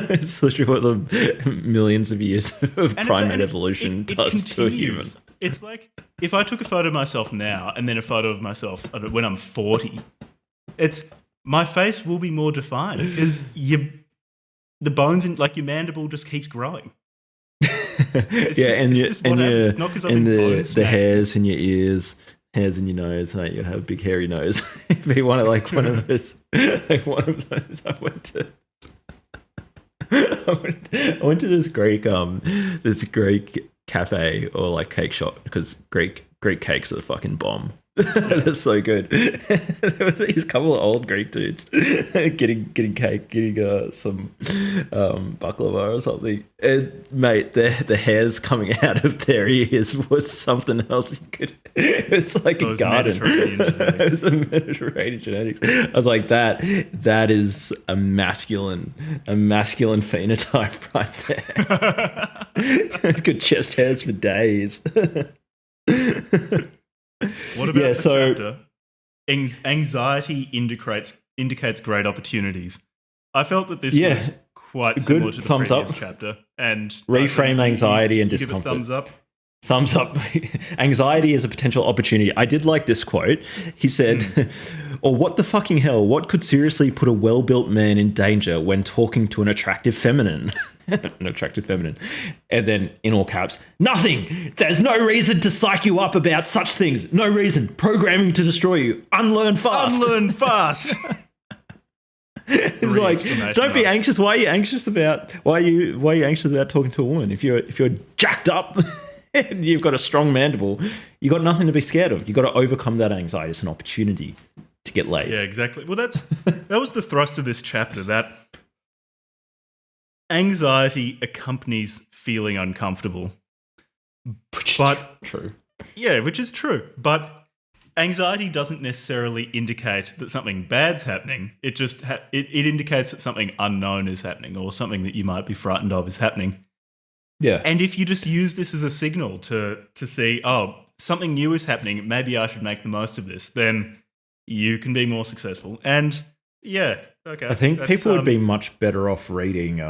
It's literally what the millions of years of primate evolution does to a human. It's like if I took a photo of myself now and then a photo of myself when I'm 40, my face will be more defined because the bones in like your mandible just keeps growing. The hairs in your ears, hairs in your nose, like you have a big hairy nose. If you want one of those, I went to this Greek cafe or like cake shop because Greek cakes are the fucking bomb. They're so good. There were these couple of old Greek dudes getting cake, getting some baklava or something. And mate, the hairs coming out of their ears was something else. It was like a garden. It was a Mediterranean genetics. I was like, that is a masculine phenotype right there. It's good chest hairs for days. What about the chapter? Anxiety indicates great opportunities. I felt that this was quite similar to the previous chapter. And reframe anxiety and discomfort. Give a thumbs up. Thumbs up. Anxiety is a potential opportunity. I did like this quote. He said, or what the fucking hell, what could seriously put a well-built man in danger when talking to an attractive feminine? An attractive feminine. And then, in all caps, nothing. There's no reason to psych you up about such things. No reason. Programming to destroy you. Unlearn fast. Unlearn fast. It's like, don't be anxious. Why are you anxious about talking to a woman? If you're jacked up and you've got a strong mandible, you've got nothing to be scared of. You've got to overcome that anxiety. It's an opportunity to get laid. Yeah, exactly. Well, that was the thrust of this chapter, that anxiety accompanies feeling uncomfortable. Which is true. Yeah, which is true. But anxiety doesn't necessarily indicate that something bad's happening. It just it indicates that something unknown is happening or something that you might be frightened of is happening. Yeah. And if you just use this as a signal to see, oh, something new is happening, maybe I should make the most of this, then you can be more successful. And yeah, okay. I think people would be much better off reading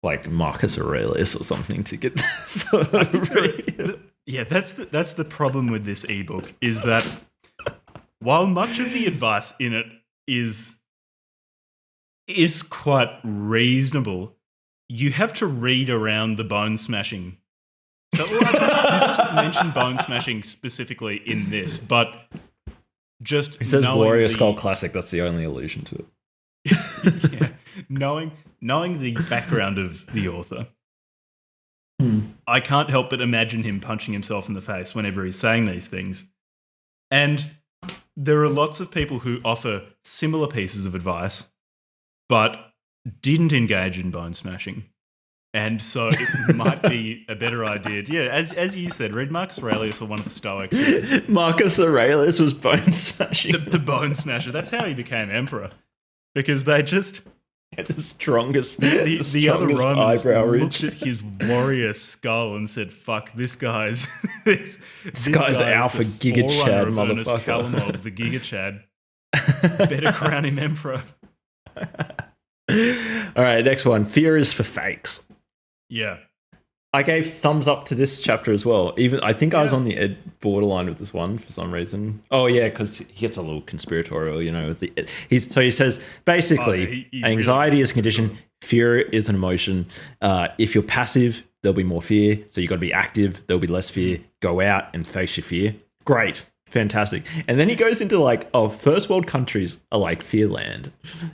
like Marcus Aurelius or something to get sort of yeah, that's the problem with this ebook, is that while much of the advice in it is quite reasonable, you have to read around the bone smashing So I don't mention bone smashing specifically in this, but just He says knowing Warrior the- Skull Classic. That's the only allusion to it. yeah, knowing the background of the author, I can't help but imagine him punching himself in the face whenever he's saying these things. And there are lots of people who offer similar pieces of advice, but didn't engage in bone smashing. And so it might be a better idea. Yeah, as you said, read Marcus Aurelius or one of the Stoics. Marcus Aurelius was bone smashing. The bone smasher. That's how he became emperor. Because they just... The strongest, the other Romans eyebrow looked ridge. at his warrior skull and said, "Fuck, this guy's this guy's Alpha the Giga forerunner Chad, of Ernest motherfucker." Kalamov, the Giga Chad. Better crown him emperor." All right, next one. Fear is for fakes. Yeah, I gave thumbs up to this chapter as well. Even I think I was on the borderline with this one for some reason. Oh yeah, because he gets a little conspiratorial, you know. With he says basically, he anxiety really is a condition, fear is an emotion. If you're passive, there'll be more fear. So you got to be active. There'll be less fear. Go out and face your fear. Great, fantastic. And then he goes into like, first world countries are like fear land,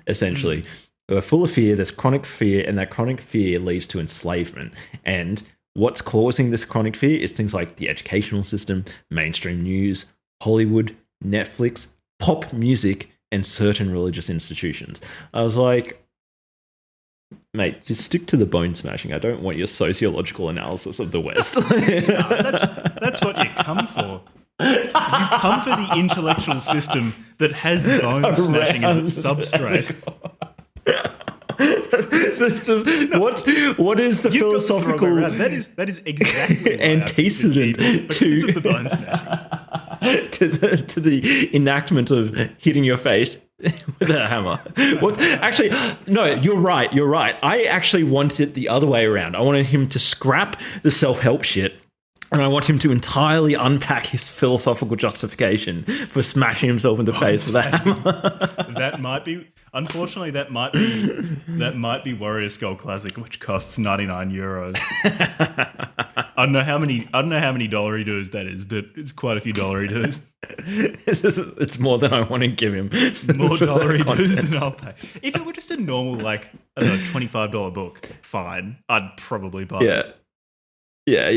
essentially. We're full of fear, there's chronic fear, and that chronic fear leads to enslavement. And what's causing this chronic fear is things like the educational system, mainstream news, Hollywood, Netflix, pop music, and certain religious institutions. I was like, mate, just stick to the bone smashing. I don't want your sociological analysis of the West. that's what you come for. You come for the intellectual system that has bone smashing as its substrate. What is the philosophical that is exactly antecedent because of the bone smashing. to the enactment of hitting your face with a hammer? What? Actually, no, you're right. I actually want it the other way around. I wanted him to scrap the self-help shit, and I want him to entirely unpack his philosophical justification for smashing himself in the face with a hammer. That might be, unfortunately, that might be Warrior Skull Classic, which costs €99. I don't know how many dollary dues that is, but it's quite a few dollary dues. It's more than I want to give him. More dollary dues than I'll pay. If it were just a normal, like, I don't know, $25 book, fine, I'd probably buy it. Yeah.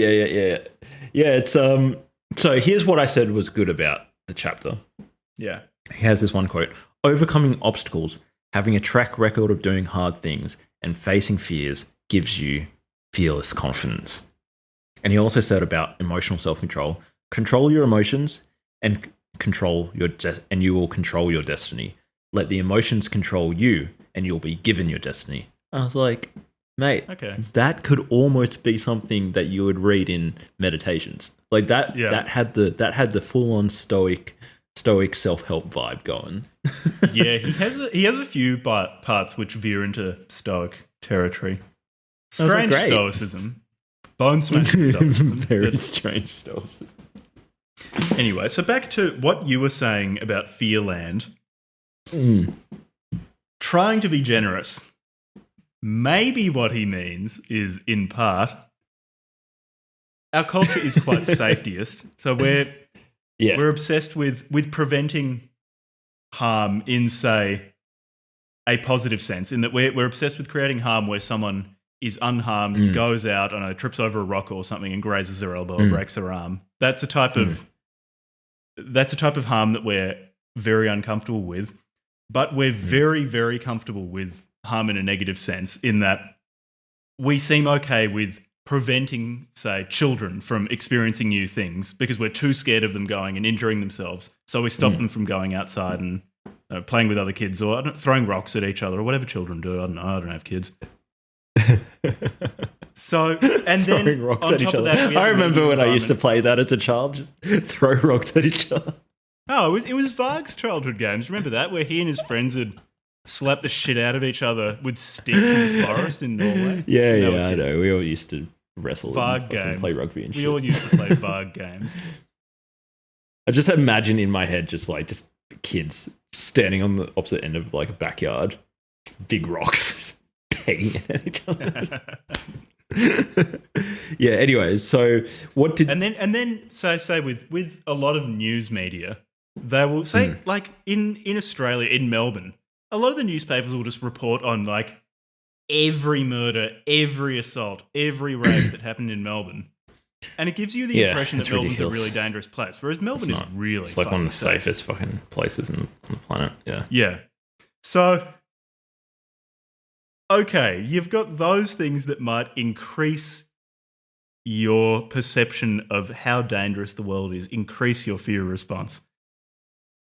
It's so here's what I said was good about the chapter. Yeah. He has this one quote: overcoming obstacles, having a track record of doing hard things, and facing fears gives you fearless confidence. And he also said about emotional self-control: control your emotions and and you will control your destiny. Let the emotions control you and you'll be given your destiny. I was like, mate, okay, that could almost be something that you would read in meditations. Like that, that had the full-on stoic self-help vibe going. Yeah, he has a few parts which veer into stoic territory. Strange stoicism, bone smashing stoicism. Very strange stoicism. Anyway, so back to what you were saying about Fearland. Trying to be generous. Maybe what he means is, in part, our culture is quite safetyist, so we're obsessed with preventing harm in, say, a positive sense, in that we're obsessed with creating harm where someone is unharmed, goes out, I don't know, trips over a rock or something and grazes their elbow or breaks their arm. That's a type of harm that we're very uncomfortable with, but we're very, very comfortable with harm in a negative sense, in that we seem okay with preventing, say, children from experiencing new things because we're too scared of them going and injuring themselves. So we stop them from going outside and playing with other kids or throwing rocks at each other or whatever children do. I don't know. I don't have kids. So, and then throwing rocks on at top each of other. that, we have I a remember when I environment. used to play that as a child, just throw rocks at each other. Oh, it was Varg's childhood games. Remember that? Where he and his friends would slap the shit out of each other with sticks in the forest in Norway. Yeah, I know. We all used to wrestle Varg and games. play rugby and shit. We all used to play Varg games. I just imagine in my head just kids standing on the opposite end of like a backyard, big rocks, pegging at each other. Yeah. Anyways, so what did And then say with a lot of news media, they will say like in Australia, in Melbourne, a lot of the newspapers will just report on like every murder, every assault, every rape that happened in Melbourne. And it gives you the impression that Melbourne's ridiculous. a really dangerous place, whereas Melbourne is really It's like one of the safe. safest fucking places on the planet. Yeah. Yeah. So, okay, you've got those things that might increase your perception of how dangerous the world is, increase your fear response.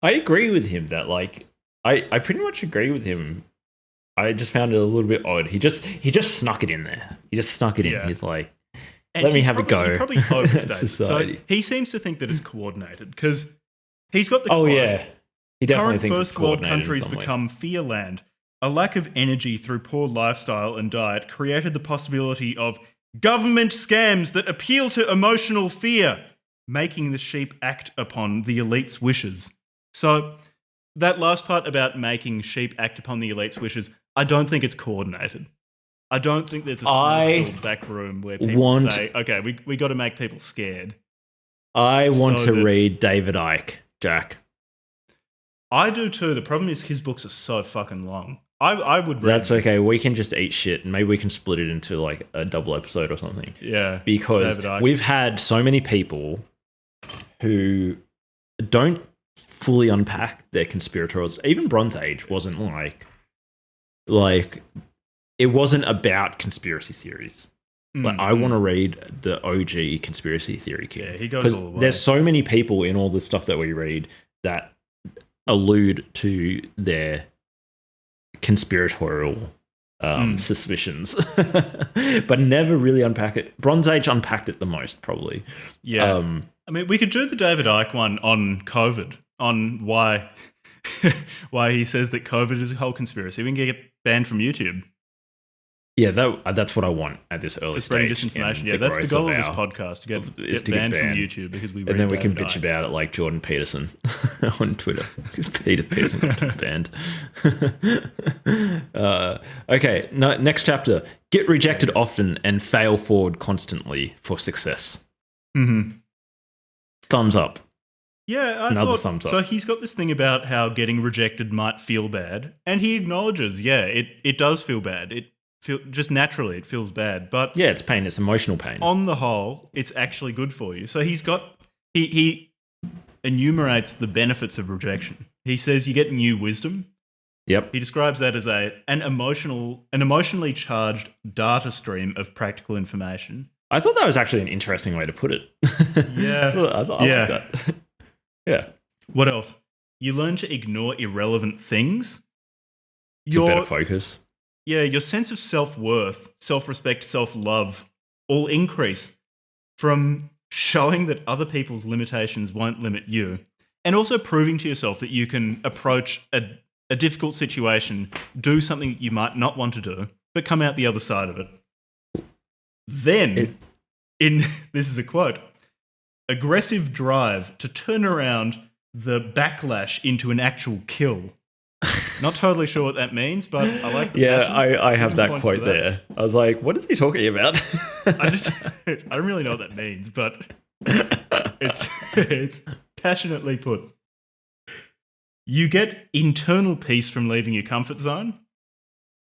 I agree with him that like I pretty much agree with him. I just found it a little bit odd. He just snuck it in there. He just snuck it in. He's like, let me have a go. He probably overstated. So he seems to think that it's coordinated because he's got the quote, he definitely current thinks first it's world coordinated countries in some way. become fear land. A lack of energy through poor lifestyle and diet created the possibility of government scams that appeal to emotional fear, making the sheep act upon the elite's wishes. So that last part about making sheep act upon the elite's wishes, I don't think it's coordinated. I don't think there's a smoke-filled back room where people say, okay, we got to make people scared. I want to read David Icke, Jack. I do too. The problem is his books are so fucking long. I would read That's okay. We can just eat shit and maybe we can split it into like a double episode or something. Yeah. Because we've had so many people who don't fully unpack their conspirators. Even Bronze Age wasn't like it wasn't about conspiracy theories. Like I want to read the OG conspiracy theory kid. Yeah, he goes all the way. There's so many people in all the stuff that we read that allude to their conspiratorial suspicions, but never really unpack it. Bronze Age unpacked it the most, probably. Yeah. I mean, we could do the David Icke one on COVID, on why he says that COVID is a whole conspiracy. We can get banned from YouTube. Yeah, that's what I want at this early spreading stage. disinformation. Yeah, that's the goal of this podcast, to get banned from YouTube because we. And then we can David bitch Icke. about it like Jordan Peterson on Twitter. Peter Peterson got banned. Okay, next chapter. Get rejected often and fail forward constantly for success. Mm-hmm. Thumbs up. Yeah, Another thumbs up. So he's got this thing about how getting rejected might feel bad, and he acknowledges, it does feel bad. Just naturally, it feels bad, but yeah, it's pain. It's emotional pain. On the whole, it's actually good for you. So he enumerates the benefits of rejection. He says you get new wisdom. Yep. He describes that as an emotionally charged data stream of practical information. I thought that was actually an interesting way to put it. Yeah. I like that. Yeah. What else? You learn to ignore irrelevant things. To better focus. Yeah, your sense of self-worth, self-respect, self-love all increase from showing that other people's limitations won't limit you, and also proving to yourself that you can approach a difficult situation, do something that you might not want to do, but come out the other side of it. Then, this is a quote, aggressive drive to turn around the backlash into an actual kill. Not totally sure what that means, but I like the passion. I have that quote there. I was like, what is he talking about? I don't really know what that means, but it's passionately put. You get internal peace from leaving your comfort zone.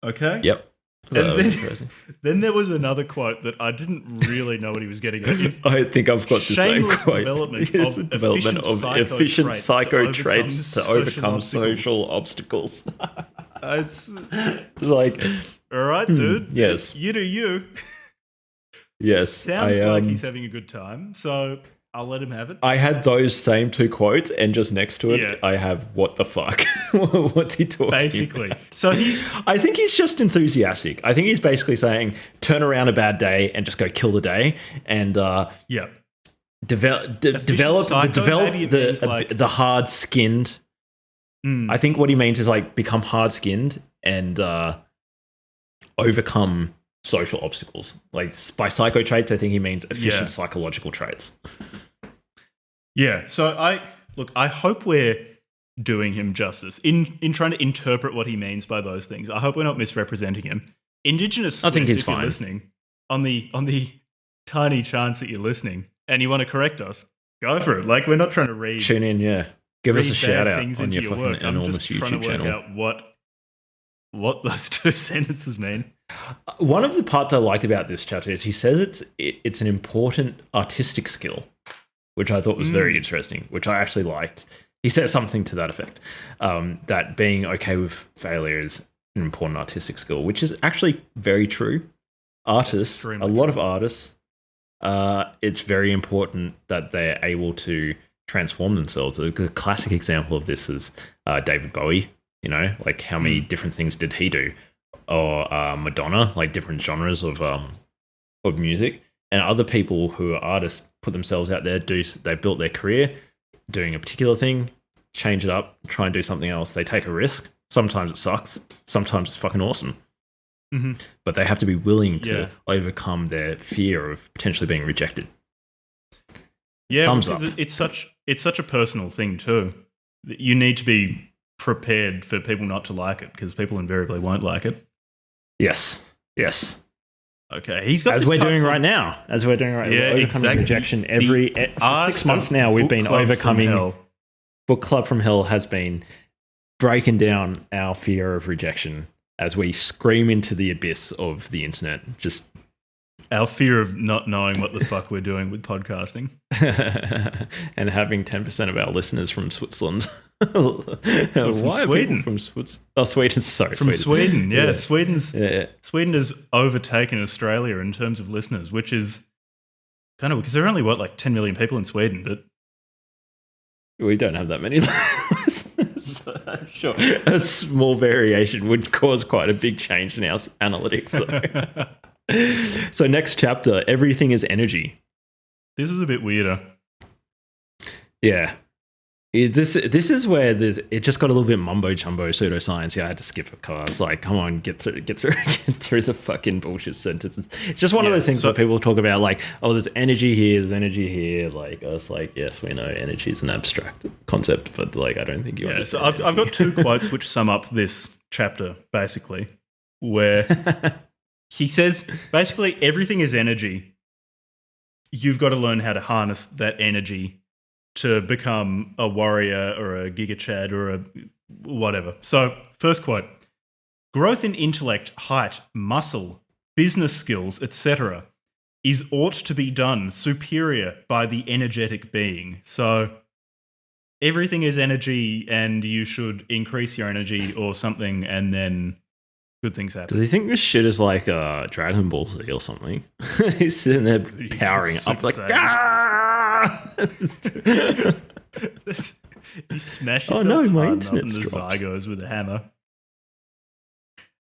Okay? Yep. And then there was another quote that I didn't really know what he was getting at. I think I've got the same quote. Development of efficient psycho traits to overcome social obstacles. It's like, all right, dude. Yes. You do you. Yes. Sounds like he's having a good time, so I'll let him have it. I had those same two quotes, and just next to it, I have what the fuck? What's he talking basically. about? So I think he's just enthusiastic. I think he's basically saying, turn around a bad day and just go kill the day, and develop the hard skinned. I think what he means is like become hard skinned and overcome social obstacles. Like by psycho traits, I think he means efficient psychological traits. Yeah. So I hope we're doing him justice in trying to interpret what he means by those things. I hope we're not misrepresenting him. Indigenous Swiss, I think he's if you're fine. listening, on the tiny chance that you're listening and you want to correct us, go for it. Like, we're not trying to read. Tune in, yeah. Give us a shout out things on into your your fucking work. I'm enormous just trying YouTube to work channel. out what those two sentences mean. One of the parts I liked about this chapter is he says it's an important artistic skill, which I thought was very interesting, which I actually liked. He says something to that effect, that being okay with failure is an important artistic skill, which is actually very true. Artists, a lot of artists, it's very important that they're able to transform themselves. The classic example of this is David Bowie, you know, like how many different things did he do? Or Madonna, like different genres of music. And other people who are artists put themselves out there, they built their career doing a particular thing, change it up, try and do something else. They take a risk. Sometimes it sucks. Sometimes it's fucking awesome. Mm-hmm. But they have to be willing to overcome their fear of potentially being rejected. Yeah, thumbs up. It's such a personal thing too. You need to be prepared for people not to like it, because people invariably won't like it. Yes. Okay, he's got as we're doing right now. Yeah, we're overcoming rejection for 6 months now. We've been overcoming. Book Club from Hell has been breaking down our fear of rejection as we scream into the abyss of the internet. Just our fear of not knowing what the fuck we're doing with podcasting. And having 10% of our listeners from Switzerland. From Sweden. From Switzerland? Oh, Sweden, sorry. From Sweden, yeah. Sweden has overtaken Australia in terms of listeners, which is kind of, because there are only, like 10 million people in Sweden, but we don't have that many listeners. So I'm sure a small variation would cause quite a big change in our analytics. So next chapter, everything is energy. This is a bit weirder. Yeah. This is where it just got a little bit mumbo jumbo pseudoscience. Yeah, I had to skip it because I was like, come on, get through the fucking bullshit sentences. It's just one of those things where people talk about like, oh, there's energy here, there's energy here. Like, I was like, yes, we know energy is an abstract concept, but like, I don't think you understand. So I've got two quotes which sum up this chapter basically, where he says basically everything is energy. You've got to learn how to harness that energy to become a warrior or a Giga Chad or a whatever. So, first quote: growth in intellect, height, muscle, business skills, etc. is ought to be done superior by the energetic being. So, everything is energy and you should increase your energy or something, and then good things happen. Does he think this shit is like Dragon Ball Z or something? He's sitting there powering up like, you smash yourself hard enough in the zygos with a hammer.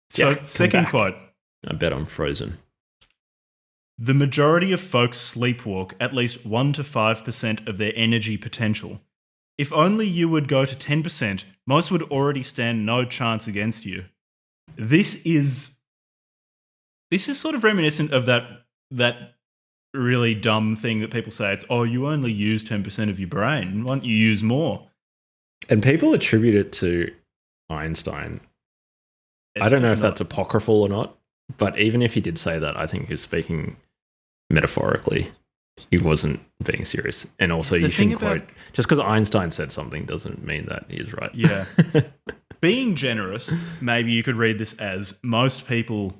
So, second quote. I bet I'm frozen. The majority of folks sleepwalk at least 1 to 5% of their energy potential. If only you would go to 10%, most would already stand no chance against you. This is sort of reminiscent of that really dumb thing that people say. It's, oh, you only use 10% of your brain. Why don't you use more? And people attribute it to Einstein. I don't know if that's apocryphal or not, but even if he did say that, I think he's speaking metaphorically. He wasn't being serious. And also you shouldn't quote, just because Einstein said something doesn't mean that he is right. Yeah. Being generous, maybe you could read this as most people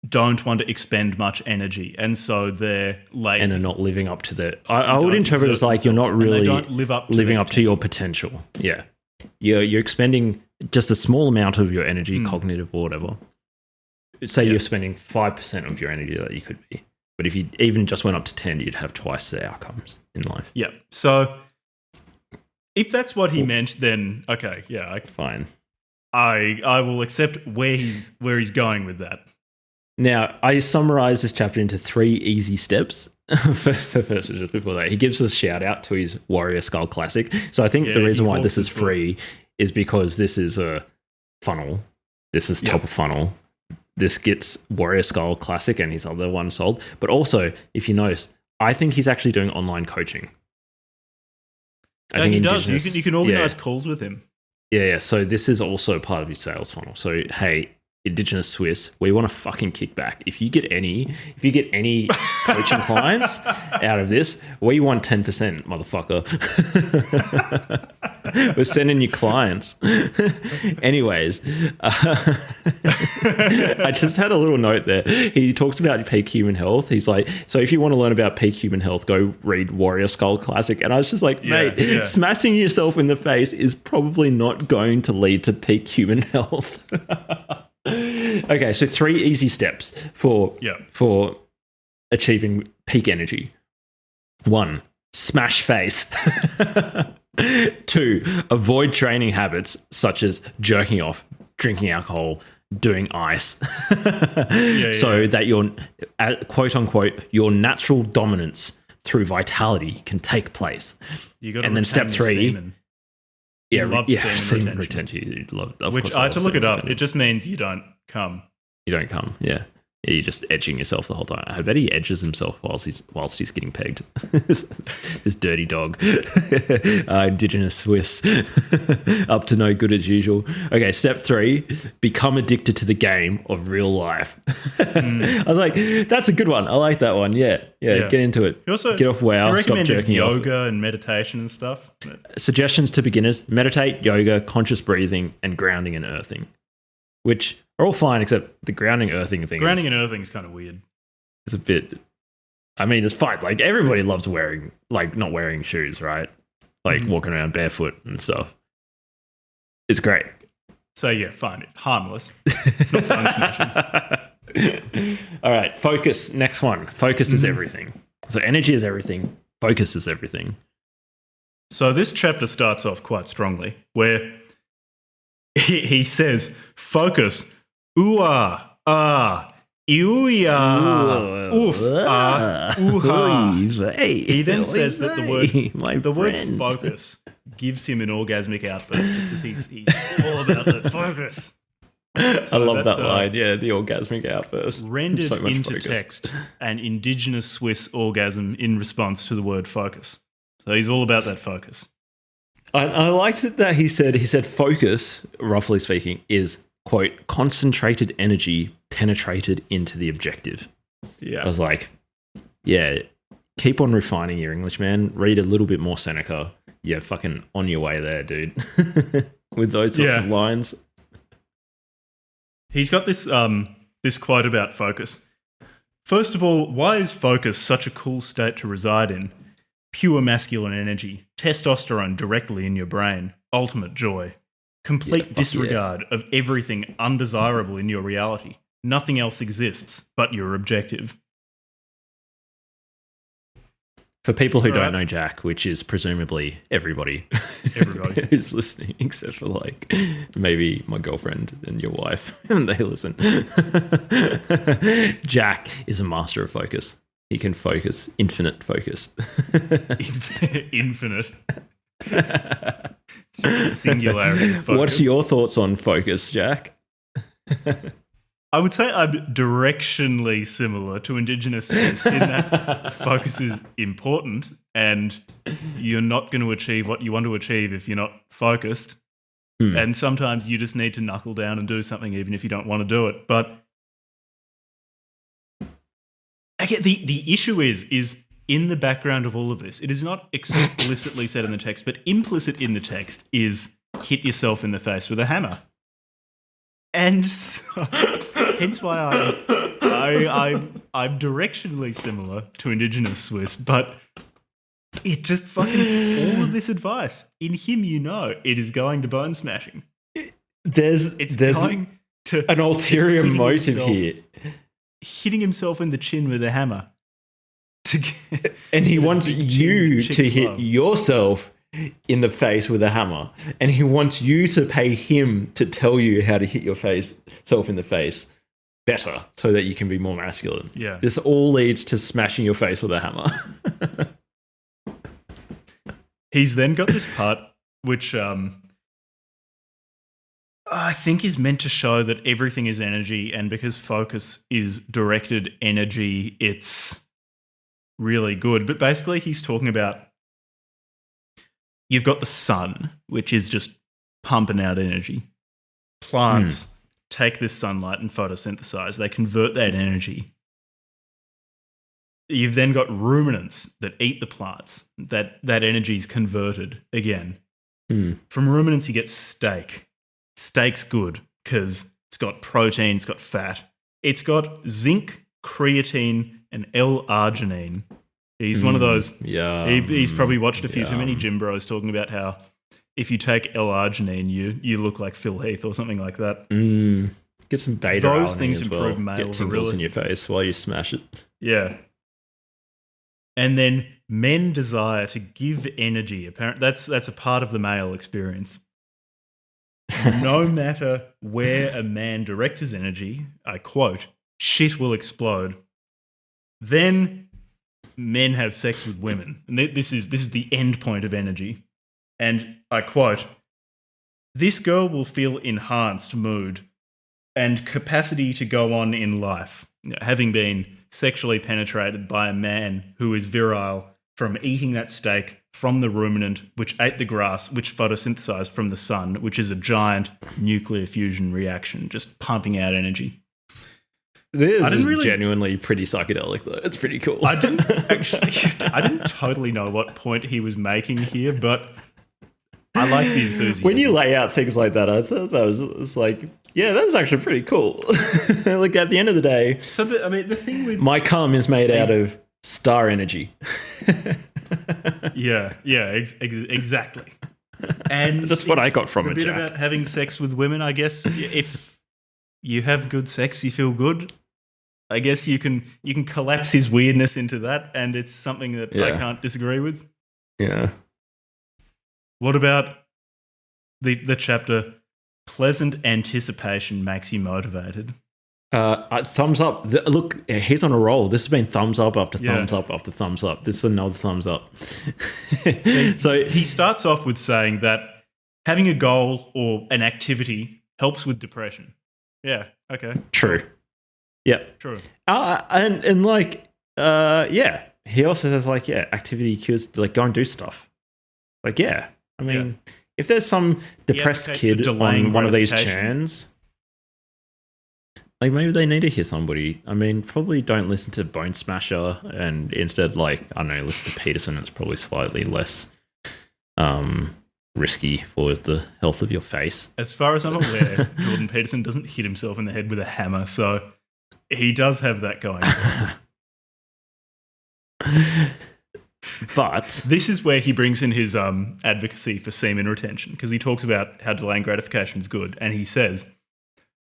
don't want to expend much energy, and so they're lazy. And are not living up to their... I would interpret it as like you're not really living up to your potential. Yeah. You're expending just a small amount of your energy, cognitive or whatever. Say you're spending 5% of your energy that you could be. But if you even just went up to 10, you'd have twice the outcomes in life. Yeah. So if that's what he meant, then okay, yeah. Fine. I will accept where he's going with that. Now, I summarise this chapter into 3 easy steps. for first, just before that, he gives a shout out to his Warrior Skull Classic. So I think the reason why this is free is because this is a funnel. This is top of funnel. This gets Warrior Skull Classic and his other one sold. But also, if you notice, I think he's actually doing online coaching. I think he does. You can organise calls with him. Yeah. So this is also part of his sales funnel. So, hey, Indigenous Swiss, we want to fucking kick back. If you get any coaching clients out of this, we want 10%, motherfucker. We're sending you clients. Anyways, I just had a little note there. He talks about peak human health. He's like, so if you want to learn about peak human health, go read Warrior Skull Classic. And I was just like, mate, smashing yourself in the face is probably not going to lead to peak human health. Okay, so 3 easy steps for achieving peak energy. 1, smash face. 2, avoid training habits such as jerking off, drinking alcohol, doing ice. So that your quote unquote your natural dominance through vitality can take place. And then step 3. Semen retention. Which I had to look it up. It just means you don't come. You don't come, yeah. You're just edging yourself the whole time. I bet he edges himself whilst he's getting pegged. This dirty dog. Indigenous Swiss. Up to no good as usual. Okay, step 3, become addicted to the game of real life. I was like, that's a good one. I like that one. Yeah. Get into it. You also, get off WoW, stop jerking yoga off. And meditation and stuff. Suggestions to beginners: meditate, yoga, conscious breathing, and grounding and earthing. Which are all fine, except the grounding earthing thing. Grounding and earthing is kind of weird. It's a bit. I mean, it's fine. Like, everybody loves wearing, like, not wearing shoes, right? Like, walking around barefoot and stuff. It's great. So, yeah, fine. It's harmless. It's not bone smashing. All right, focus. Next one. Focus is everything. So, energy is everything. Focus is everything. So, this chapter starts off quite strongly, where he says, focus, ooh-ah, ah, ooh-ah, oof, ah, ooh-ah. He then says that the word focus gives him an orgasmic outburst just because he's all about that focus. So I love that line, the orgasmic outburst. Rendered into text an Indigenous Swiss orgasm in response to the word focus. So he's all about that focus. I liked it that he said focus, roughly speaking, is, quote, concentrated energy penetrated into the objective. Yeah. I was like, keep on refining your English, man. Read a little bit more Seneca. Yeah, fucking on your way there, dude. With those sorts of lines. He's got this this quote about focus. First of all, why is focus such a cool state to reside in? Pure masculine energy, testosterone directly in your brain, ultimate joy, complete disregard of everything undesirable in your reality. Nothing else exists but your objective. For people who don't know Jack, which is presumably everybody who's listening, except for like maybe my girlfriend and your wife, and they listen. Jack is a master of focus. He can focus, infinite focus. Infinite. Singularity of focus. What's your thoughts on focus, Jack? I would say I'm directionally similar to Indigenous Swiss in that focus is important and you're not going to achieve what you want to achieve if you're not focused. And sometimes you just need to knuckle down and do something even if you don't want to do it. But again, the issue is in the background of all of this, it is not explicitly said in the text, but implicit in the text is hit yourself in the face with a hammer. And so, hence why I'm directionally similar to Indigenous Swiss, but it just fucking all of this advice in him, it is going to bone smashing. There's going to an ulterior motive here. Hitting himself in the chin with a hammer. And he wants you to hit yourself in the face with a hammer. And he wants you to pay him to tell you how to hit yourself in the face better so that you can be more masculine. Yeah. This all leads to smashing your face with a hammer. He's then got this part which I think is meant to show that everything is energy, and because focus is directed energy, it's really good. But basically he's talking about you've got the sun, which is just pumping out energy. Plants take this sunlight and photosynthesize. They convert that energy. You've then got ruminants that eat the plants. That energy is converted again. From ruminants, you get steak. Steak's good because it's got protein, it's got fat. It's got zinc, creatine, and L-arginine. He's one of those. Yeah. He's probably watched a few too many gym bros talking about how if you take L-arginine, you look like Phil Heath or something like that. Get some beta. Those things improve male Get tingles in your face while you smash it. Yeah. And then men desire to give energy. Apparently, that's a part of the male experience. No matter where a man directs his energy, I quote, shit will explode. Then men have sex with women. And this is the end point of energy. And I quote, this girl will feel enhanced mood and capacity to go on in life, having been sexually penetrated by a man who is virile from eating that steak from the ruminant, which ate the grass, which photosynthesized from the sun, which is a giant nuclear fusion reaction, just pumping out energy. This is genuinely pretty psychedelic, though. It's pretty cool. I didn't totally know what point he was making here, but I like the enthusiasm. When you lay out things like that, I thought that was like, yeah, that was actually pretty cool. Like at the end of the day, so the thing with my cum is made out of star energy. Yeah, exactly. And that's what I got from it. A bit about having sex with women, I guess. If you have good sex, you feel good. I guess you can collapse his weirdness into that, and it's something that I can't disagree with. Yeah. What about the chapter? Pleasant anticipation makes you motivated. Thumbs up. Look, he's on a roll. This has been thumbs up after thumbs up after thumbs up. This is another thumbs up. So he starts off with saying that having a goal or an activity helps with depression. Yeah. Okay. True. Yeah. True. And like, yeah. He also says like, yeah, activity cures. Like, go and do stuff. Like, yeah. I mean, if there's some depressed kid on one of these chans, like maybe they need to hear somebody. I mean, probably don't listen to Bone Smasher and instead, like, I don't know, listen to Peterson. It's probably slightly less risky for the health of your face. As far as I'm aware, Jordan Peterson doesn't hit himself in the head with a hammer, so he does have that going on. But this is where he brings in his advocacy for semen retention, because he talks about how delaying gratification is good, and he says,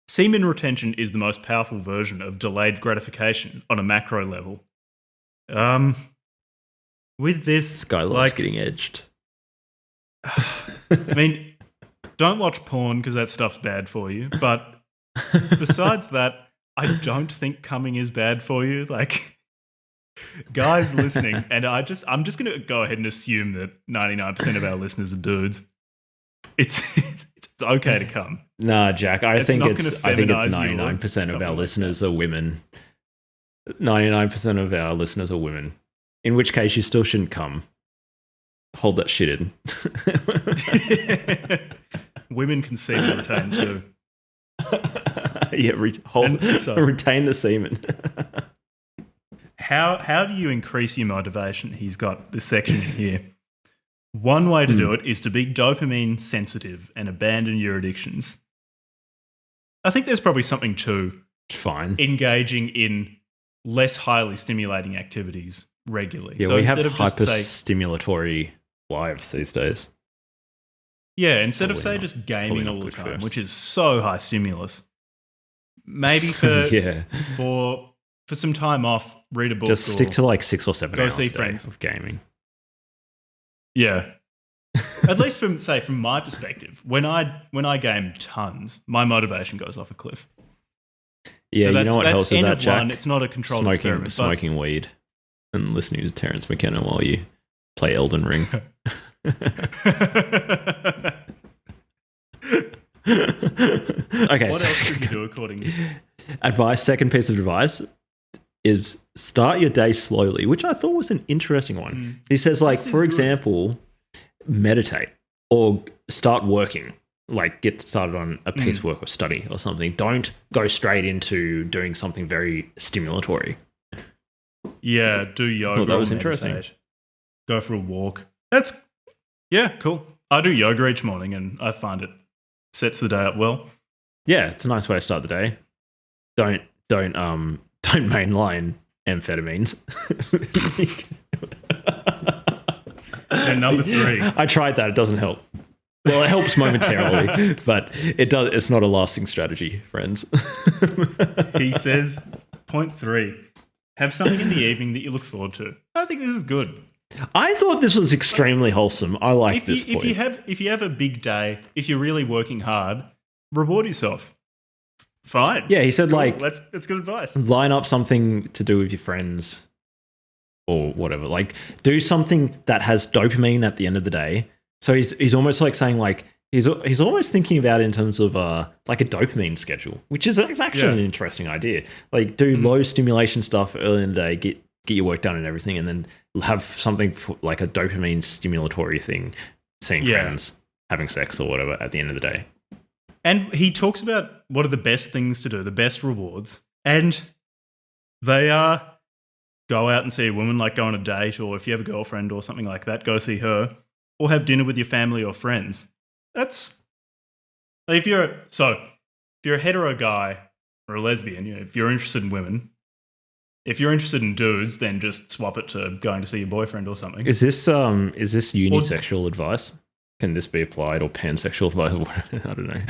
semen retention is the most powerful version of delayed gratification on a macro level. With this, Skylark's getting edged. I mean, don't watch porn because that stuff's bad for you. But besides that, I don't think coming is bad for you. Like, guys listening, and I'm just going to go ahead and assume that 99% of our listeners are dudes. It's okay to come. Nah, Jack. I think it's 99% of our listeners are women. 99% of our listeners are women. In which case, you still shouldn't come. Hold that shit in. Women can semen retain too. Yeah, retain the semen. How do you increase your motivation? He's got this section in here. One way to do it is to be dopamine sensitive and abandon your addictions. I think there's probably something to engaging in less highly stimulating activities regularly. Yeah, so we have hyper-stimulatory lives these days. Yeah, instead of just gaming all the time, which is so high stimulus, maybe for some time off, read a book. Just stick to like 6 or 7 hours see a day friends of gaming. Yeah. At least from my perspective, when I game tons, my motivation goes off a cliff. Yeah, so you know what helps with that, Jack? It's not a controlled experiment. Smoking weed and listening to Terence McKenna while you play Elden Ring. Okay. What else should you do according to second piece of advice is start your day slowly, which I thought was an interesting one. He says, like, for example, meditate or start working. like get started on a piece of work or study or something. Don't go straight into doing something very stimulatory. Yeah, do yoga. Oh, that was interesting. Go for a walk. Cool. I do yoga each morning and I find it sets the day up well. Yeah, it's a nice way to start the day. Don't mainline amphetamines. And number 3. I tried that. It doesn't help. Well, it helps momentarily, but it's not a lasting strategy, friends. He says, point 3, have something in the evening that you look forward to. I think this is good. I thought this was extremely wholesome. I like this point. If you have a big day, if you're really working hard, reward yourself. Fine. Yeah, he said cool. like that's good advice. Line up something to do with your friends or whatever. Like do something that has dopamine at the end of the day. So he's almost like saying like he's almost thinking about it in terms of like a dopamine schedule, which is actually an interesting idea. Like do low stimulation stuff early in the day, get your work done and everything, and then have something like a dopamine stimulatory thing, seeing friends, having sex or whatever at the end of the day. And he talks about what are the best things to do, the best rewards, and they are go out and see a woman, like go on a date, or if you have a girlfriend or something like that, go see her, or have dinner with your family or friends. That's if you're a hetero guy or a lesbian, if you're interested in women. If you're interested in dudes, then just swap it to going to see your boyfriend or something. Is this unisexual advice? Can this be applied, or pansexual advice? I don't know.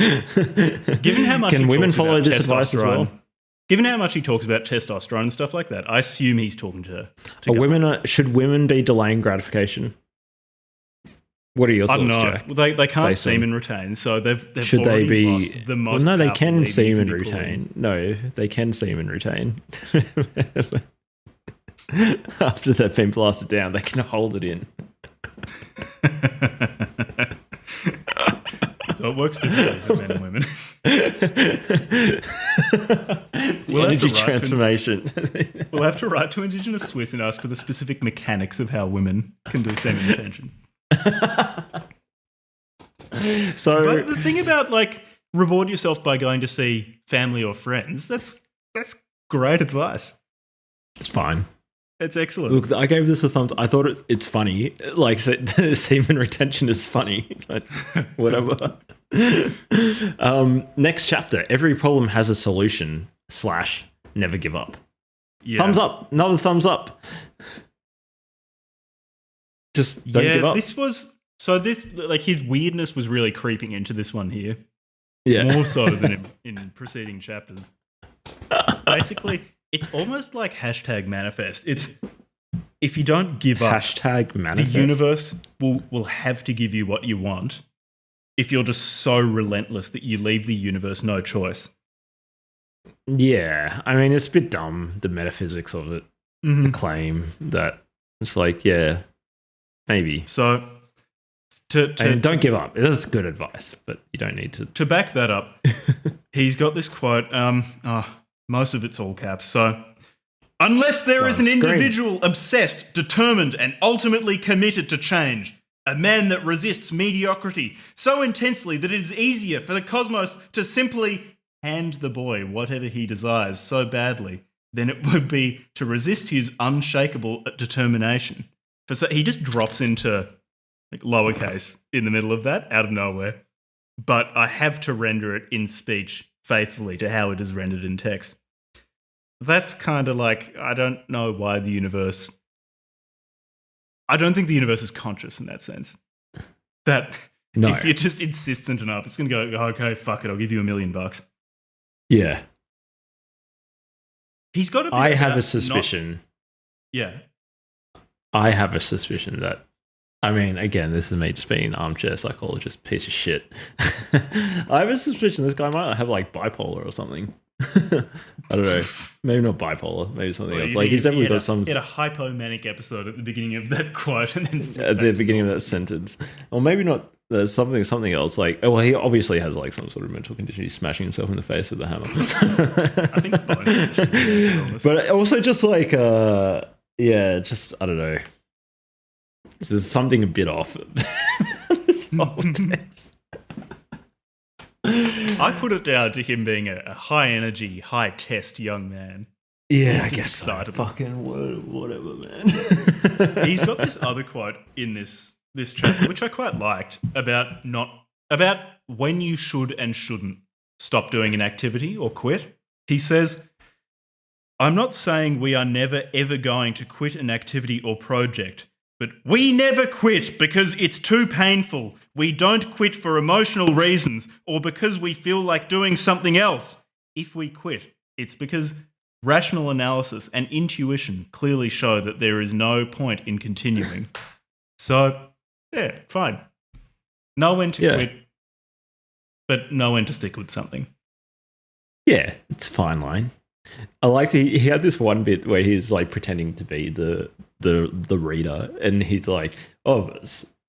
Given how much can women follow this advice as well? Given how much he talks about testosterone and stuff like that, I assume he's talking to should women be delaying gratification? What are your thoughts, I don't know. Jack? Well, they can't semen retain, so they've should they be lost the most. Well, no, they can semen retain. retain. No, they can semen retain. After they've been blasted down, they can hold it in. So it works differently for men and women. Energy transformation. We'll have to write to Indigenous Swiss and ask for the specific mechanics of how women can do semen retention. But the thing about like reward yourself by going to see family or friends, that's great advice. It's fine. It's excellent. Look, I gave this a thumbs. I thought it's funny. Like semen retention is funny, but whatever. Next chapter. Every problem has a solution. / never give up. Yeah. Thumbs up. Another thumbs up. Just don't give up. This like his weirdness was really creeping into this one here. Yeah. More so than in preceding chapters. Basically, it's almost like #manifest. It's if you don't give up, #manifest. the universe will have to give you what you want if you're just so relentless that you leave the universe no choice. Yeah. I mean, it's a bit dumb, the metaphysics of it. The claim that it's like, yeah, maybe. So don't give up. That's good advice, but you don't need to. To back that up, he's got this quote. Most of it's all caps. So, unless there is an individual obsessed, determined, and ultimately committed to change, a man that resists mediocrity so intensely that it is easier for the cosmos to simply hand the boy whatever he desires so badly than it would be to resist his unshakable determination. So he just drops into like lowercase in the middle of that out of nowhere. But I have to render it in speech faithfully to how it is rendered in text. That's kind of like, I don't know why the universe... I don't think the universe is conscious in that sense. That if you're just insistent enough, it's going to go, okay, fuck it, I'll give you $1 million. Yeah. He's got to be... I have a suspicion. Yeah. I have a suspicion that... I mean, again, this is me just being an armchair psychologist piece of shit. I have a suspicion this guy might have like bipolar or something. I don't know. Maybe not bipolar. Maybe something else. Like he's definitely got some. He had a hypomanic episode at the beginning of that quote, and then at the beginning of that sentence, or maybe not. There's something else. Like, oh, well, he obviously has like some sort of mental condition. He's smashing himself in the face with a hammer. I think bone condition, but also just like, yeah, just I don't know. There's something a bit off this whole text. I put it down to him being a high energy, high test young man. Yeah, He's I just guess so. excitable. Fucking whatever, man. He's got this other quote in this chapter, which I quite liked, about when you should and shouldn't stop doing an activity or quit. He says, "I'm not saying we are never ever going to quit an activity or project, but we never quit because it's too painful. We don't quit for emotional reasons or because we feel like doing something else. If we quit, it's because rational analysis and intuition clearly show that there is no point in continuing." So, yeah, fine. Know when to quit, but know when to stick with something. Yeah, it's a fine line. I like he had this one bit where he's like pretending to be the reader, and he's like, "Oh,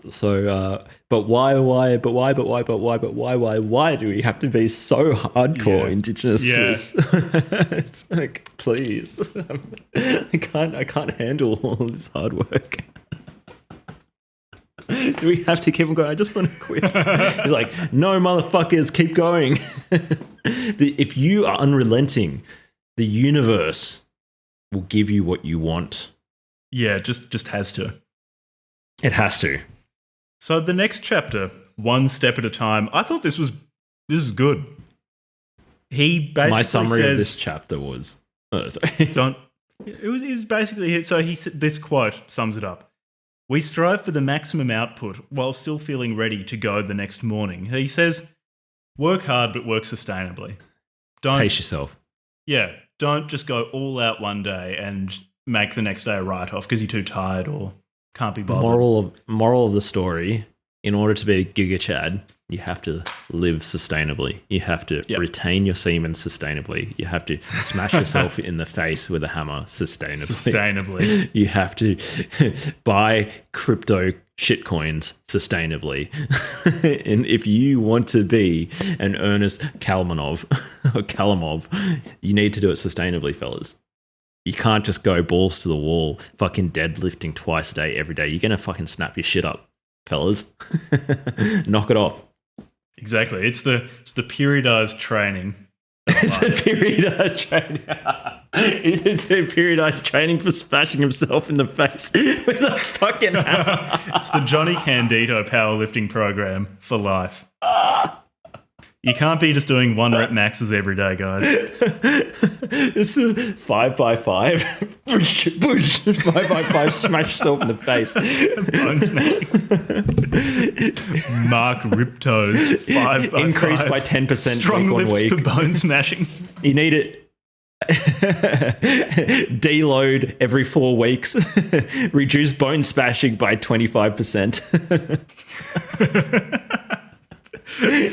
so but why do we have to be so hardcore Indigenous Swiss?" It's like, please, I can't handle all this hard work. Do we have to keep on going? I just want to quit. He's like, "No, motherfuckers, keep going." If you are unrelenting, the universe will give you what you want. Yeah, just has to. It has to. So the next chapter, one step at a time. I thought this is good. He basically my summary says, of this chapter was don't. It was basically so he said this quote sums it up. "We strive for the maximum output while still feeling ready to go the next morning." He says, "Work hard, but work sustainably. Don't pace yourself. Yeah, don't just go all out one day and make the next day a write-off because you're too tired or can't be bothered." Moral of the story: in order to be a Giga Chad, you have to live sustainably. You have to retain your semen sustainably. You have to smash yourself in the face with a hammer sustainably. You have to buy crypto shitcoins sustainably. And if you want to be an Ernest Kalamov, you need to do it sustainably, fellas. You can't just go balls to the wall, fucking deadlifting twice a day, every day. You're going to fucking snap your shit up, fellas. Knock it off. Exactly. It's the periodized training. It's a periodized training. It's a periodized training for smashing himself in the face with a fucking hammer. It's the Johnny Candito powerlifting program for life. You can't be just doing 1 rep maxes every day, guys. It's a 5x5. Push, 5x5, smash yourself in the face. Bone smashing. Mark Riptoes, 5x5. Increase by 10% Strong week on lifts week. for bone smashing. You need it. Deload every 4 weeks. Reduce bone smashing by 25%.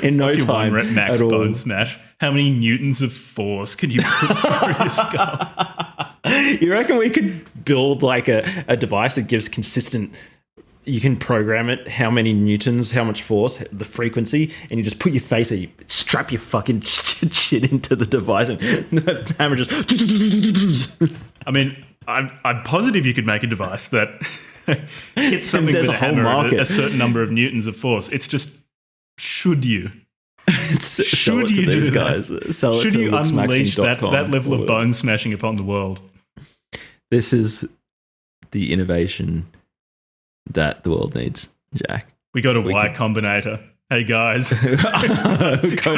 In no What's your time 1 rep max at all. bone smash? How many newtons of force can you put through your skull? You reckon we could build like a device that gives consistent, you can program it, how many newtons, how much force, the frequency, and you just put your face, you strap your fucking shit into the device, and the hammer just... I mean, I'm positive you could make a device that hits something with a hammer at a certain number of newtons of force. It's just, should you? Should you do guys? Should you unleash that level of bone smashing upon the world? This is the innovation that the world needs, Jack. We got a Y Combinator. Hey guys, go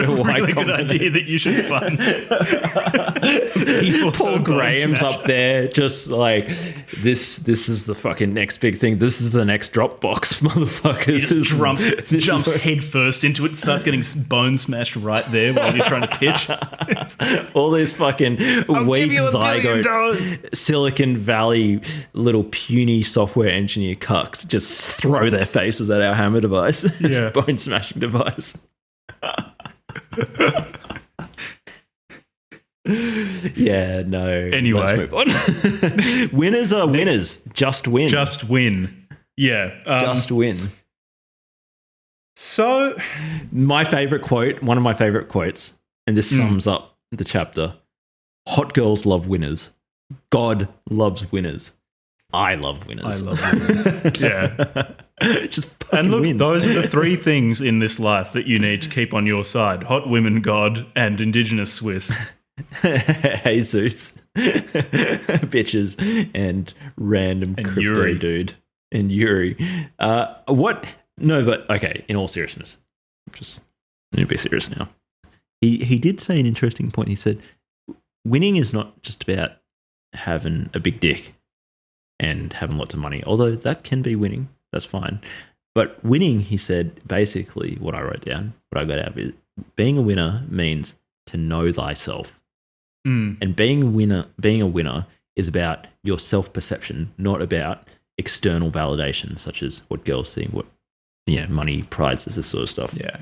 to Y really good idea that you should fund. Paul Graham's up there, just like this is the fucking next big thing. This is the next Dropbox, motherfuckers. He jumps head first into it, starts getting bone smashed right there while you're trying to pitch. All these fucking weak zygote Silicon Valley little puny software engineer cucks just throw their faces at our hammer device. Yeah. Bone smashing device. Yeah, no. Anyway. Let's move on. Winners are winners. Just win. Just win. Yeah. Just win. So, my favorite quote, one of my favorite quotes, and this sums up the chapter. Hot girls love winners. God loves winners. I love winners. I love winners. Yeah. Just And look, win. those are the three things in this life that you need to keep on your side: hot women, God, and Indigenous Swiss. Jesus, bitches, and random And crypto Juri. dude, and Yuri. What? No, but okay. In all seriousness, just need to be serious now. He did say an interesting point. He said, winning is not just about having a big dick and having lots of money, although that can be winning. That's fine. But winning, he said, basically what I wrote down, what I got out of it, being a winner means to know thyself. And being a winner is about your self-perception, not about external validation, such as what girls see, what money, prizes, this sort of stuff. Yeah.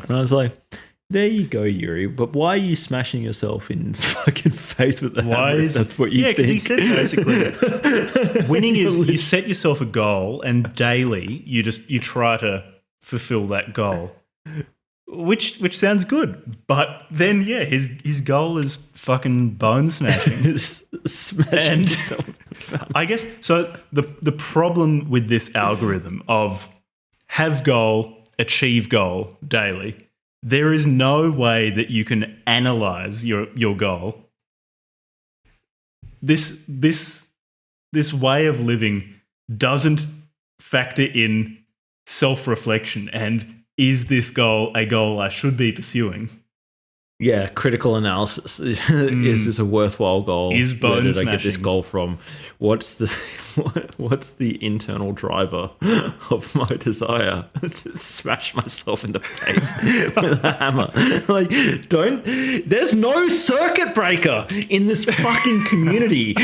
And I was like, there you go, Yuri. But why are you smashing yourself in the fucking face with the hammer? If that's what you think. because he said basically, winning is you set yourself a goal, and daily you try to fulfill that goal, which sounds good. But then his goal is fucking bone smashing. Smashing And yourself. I guess so. The problem with this algorithm of have goal, achieve goal daily. There is no way that you can analyze your goal. This way of living doesn't factor in self-reflection and is this goal a goal I should be pursuing? Yeah, critical analysis. Is this a worthwhile goal? Is bone Where did I get this smashing. goal from? What's the internal driver of my desire to smash myself in the face with a hammer? Like, there's no circuit breaker in this fucking community.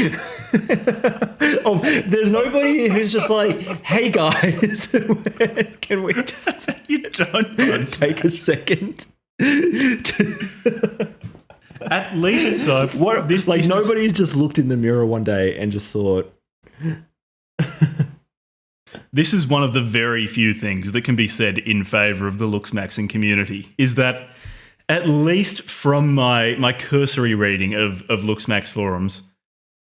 There's nobody who's just like, hey guys, can we just You don't take a second? At least so. Nobody's just looked in the mirror one day and just thought, This is one of the very few things that can be said in favour of the looksmaxing community, is that at least from my cursory reading of looksmax forums,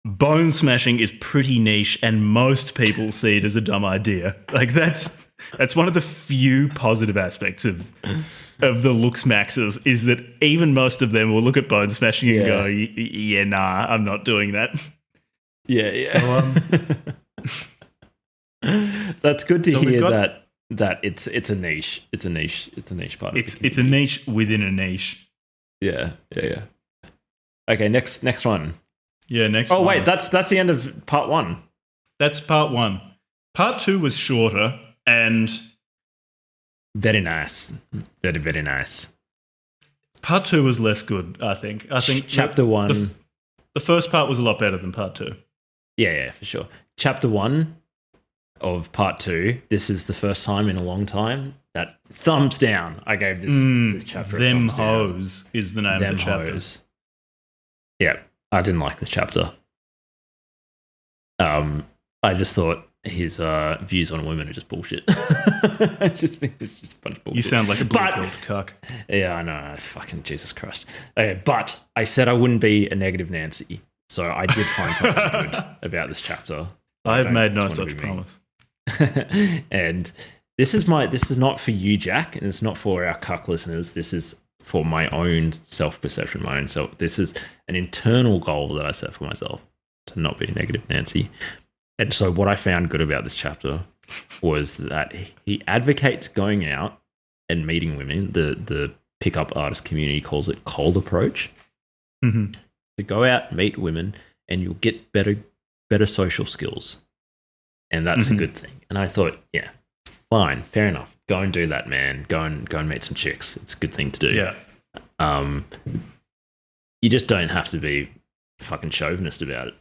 bone smashing is pretty niche and most people see it as a dumb idea. Like that's one of the few positive aspects of the looksmaxers, is that even most of them will look at bone smashing and go, yeah, nah, I'm not doing that. yeah. So, That's good to So we've hear got- that it's a niche. It's a niche part of it's the a community. niche within a niche. Yeah. Okay, next one. Yeah, next Oh one. wait, that's the end of part 1. That's part 1. Part 2 was shorter and Very nice. Very, very nice. part 2 was less good, I think. I think Chapter 1. The first part was a lot better than part 2. Yeah, for sure. Chapter 1 of part 2. This is the first time in a long time that thumbs down. I gave this chapter Them a thumbs down. Hoes is the name Them of the chapter. hoes. Yeah, I didn't like this chapter. I just thought his views on women are just bullshit. I just think it's just a bunch of bullshit. You sound like a But- blue-pilled cuck. Yeah, I know. Fucking Jesus Christ. Okay, but I said I wouldn't be a negative Nancy, so I did find something good about this chapter. I have don't made no just wanna such be mean. promise. And this is not for you, Jack, and it's not for our cuck listeners. This is for my own self-perception, my own self. This is an internal goal that I set for myself, to not be a negative Nancy. And so what I found good about this chapter was that he advocates going out and meeting women. The pickup artist community calls it cold approach. Mhm. To go out, meet women, and you'll get better social skills. And that's a good thing. And I thought, yeah, fine, fair enough. Go and do that, man. Go and meet some chicks. It's a good thing to do. Yeah. You just don't have to be fucking chauvinist about it.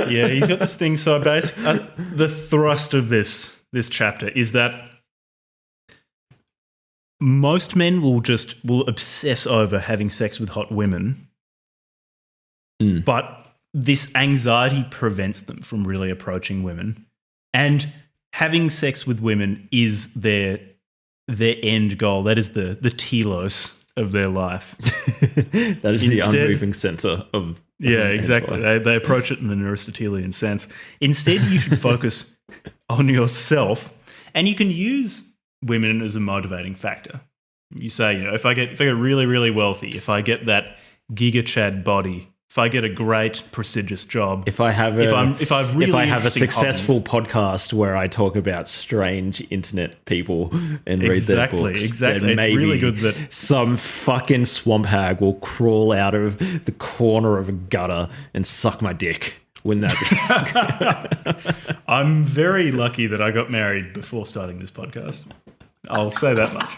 Yeah, he's got this thing. So basically, the thrust of this chapter is that most men will obsess over having sex with hot women, but this anxiety prevents them from really approaching women, and having sex with women is their end goal. That is the telos of their life. That is the unmoving center of exactly. They approach it in an Aristotelian sense. Instead, you should focus on yourself, and you can use women as a motivating factor. You say, if I get really, really wealthy, if I get that Giga Chad body, if I get a great prestigious job, if I have a successful hobbies, podcast where I talk about strange internet people and read their books, exactly, then maybe it's really good that some fucking swamp hag will crawl out of the corner of a gutter and suck my dick. Wouldn't that be? I'm very lucky that I got married before starting this podcast. I'll say that much.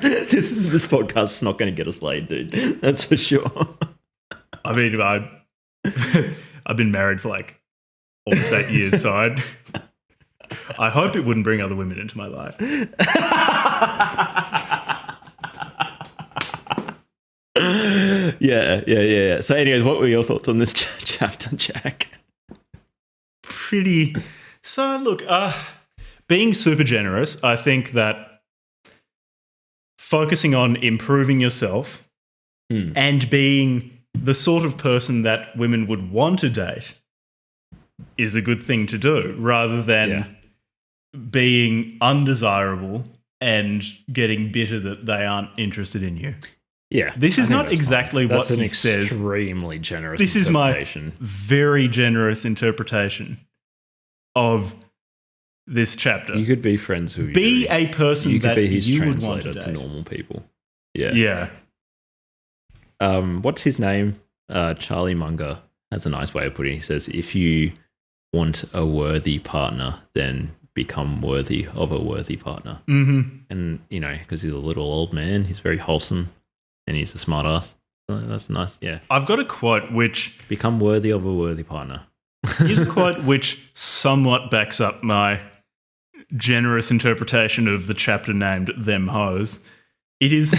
This podcast's not going to get us laid, dude. That's for sure. I mean, I've been married for like almost 8 years, so I hope it wouldn't bring other women into my life. Yeah. So anyways, what were your thoughts on this chapter, Jack? So look, being super generous, I think that focusing on improving yourself and being the sort of person that women would want to date is a good thing to do, rather than being undesirable and getting bitter that they aren't interested in you. Yeah. This is not exactly what he says. Extremely generous. This is my very generous interpretation of this chapter. You could be friends with a person you could that be his you would want to translator date. to normal people. Yeah. What's his name? Charlie Munger has a nice way of putting it. He says, if you want a worthy partner, then become worthy of a worthy partner. Mm-hmm. And, because he's a little old man, he's very wholesome and he's a smart ass. So that's nice. Yeah. I've got a quote which... Become worthy of a worthy partner. Here's a quote which somewhat backs up my generous interpretation of the chapter named Them Hoes. It is...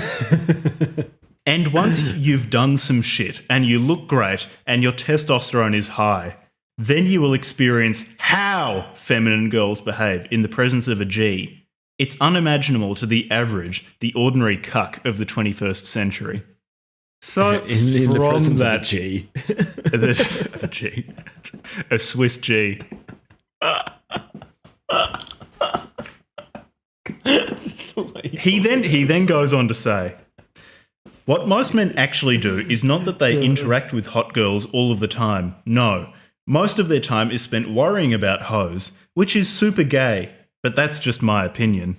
And once you've done some shit and you look great and your testosterone is high, then you will experience how feminine girls behave in the presence of a G. It's unimaginable to the average, the ordinary cuck of the 21st century. So in the presence that of a G. a G. A Swiss G. He then goes on to say, what most men actually do is not that they interact with hot girls all of the time. No. Most of their time is spent worrying about hoes, which is super gay, but that's just my opinion.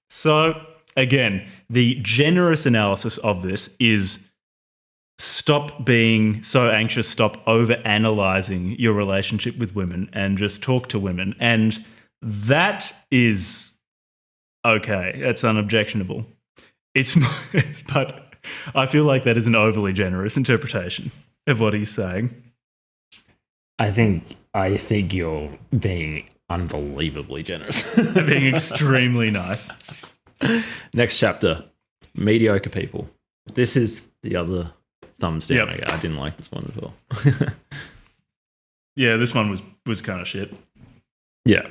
So, again, the generous analysis of this is stop being so anxious, stop over-analysing your relationship with women and just talk to women. And that is okay. That's unobjectionable. But I feel like that is an overly generous interpretation of what he's saying. I think you're being unbelievably generous. Being extremely nice. Next chapter, mediocre people. This is the other thumbs down. Yep. I didn't like this one as well. Yeah, this one was kind of shit. Yeah.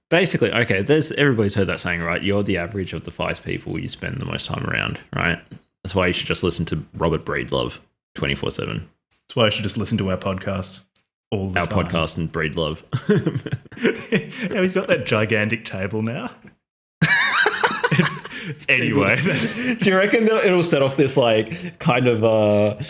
Basically, okay, everybody's heard that saying, right? You're the average of the 5 people you spend the most time around, right? That's why you should just listen to Robert Breedlove 24/7. That's why I should just listen to our podcast all the time. Our podcast and Breedlove. Now he's got that gigantic table now. Anyway. Do you reckon it'll set off this kind of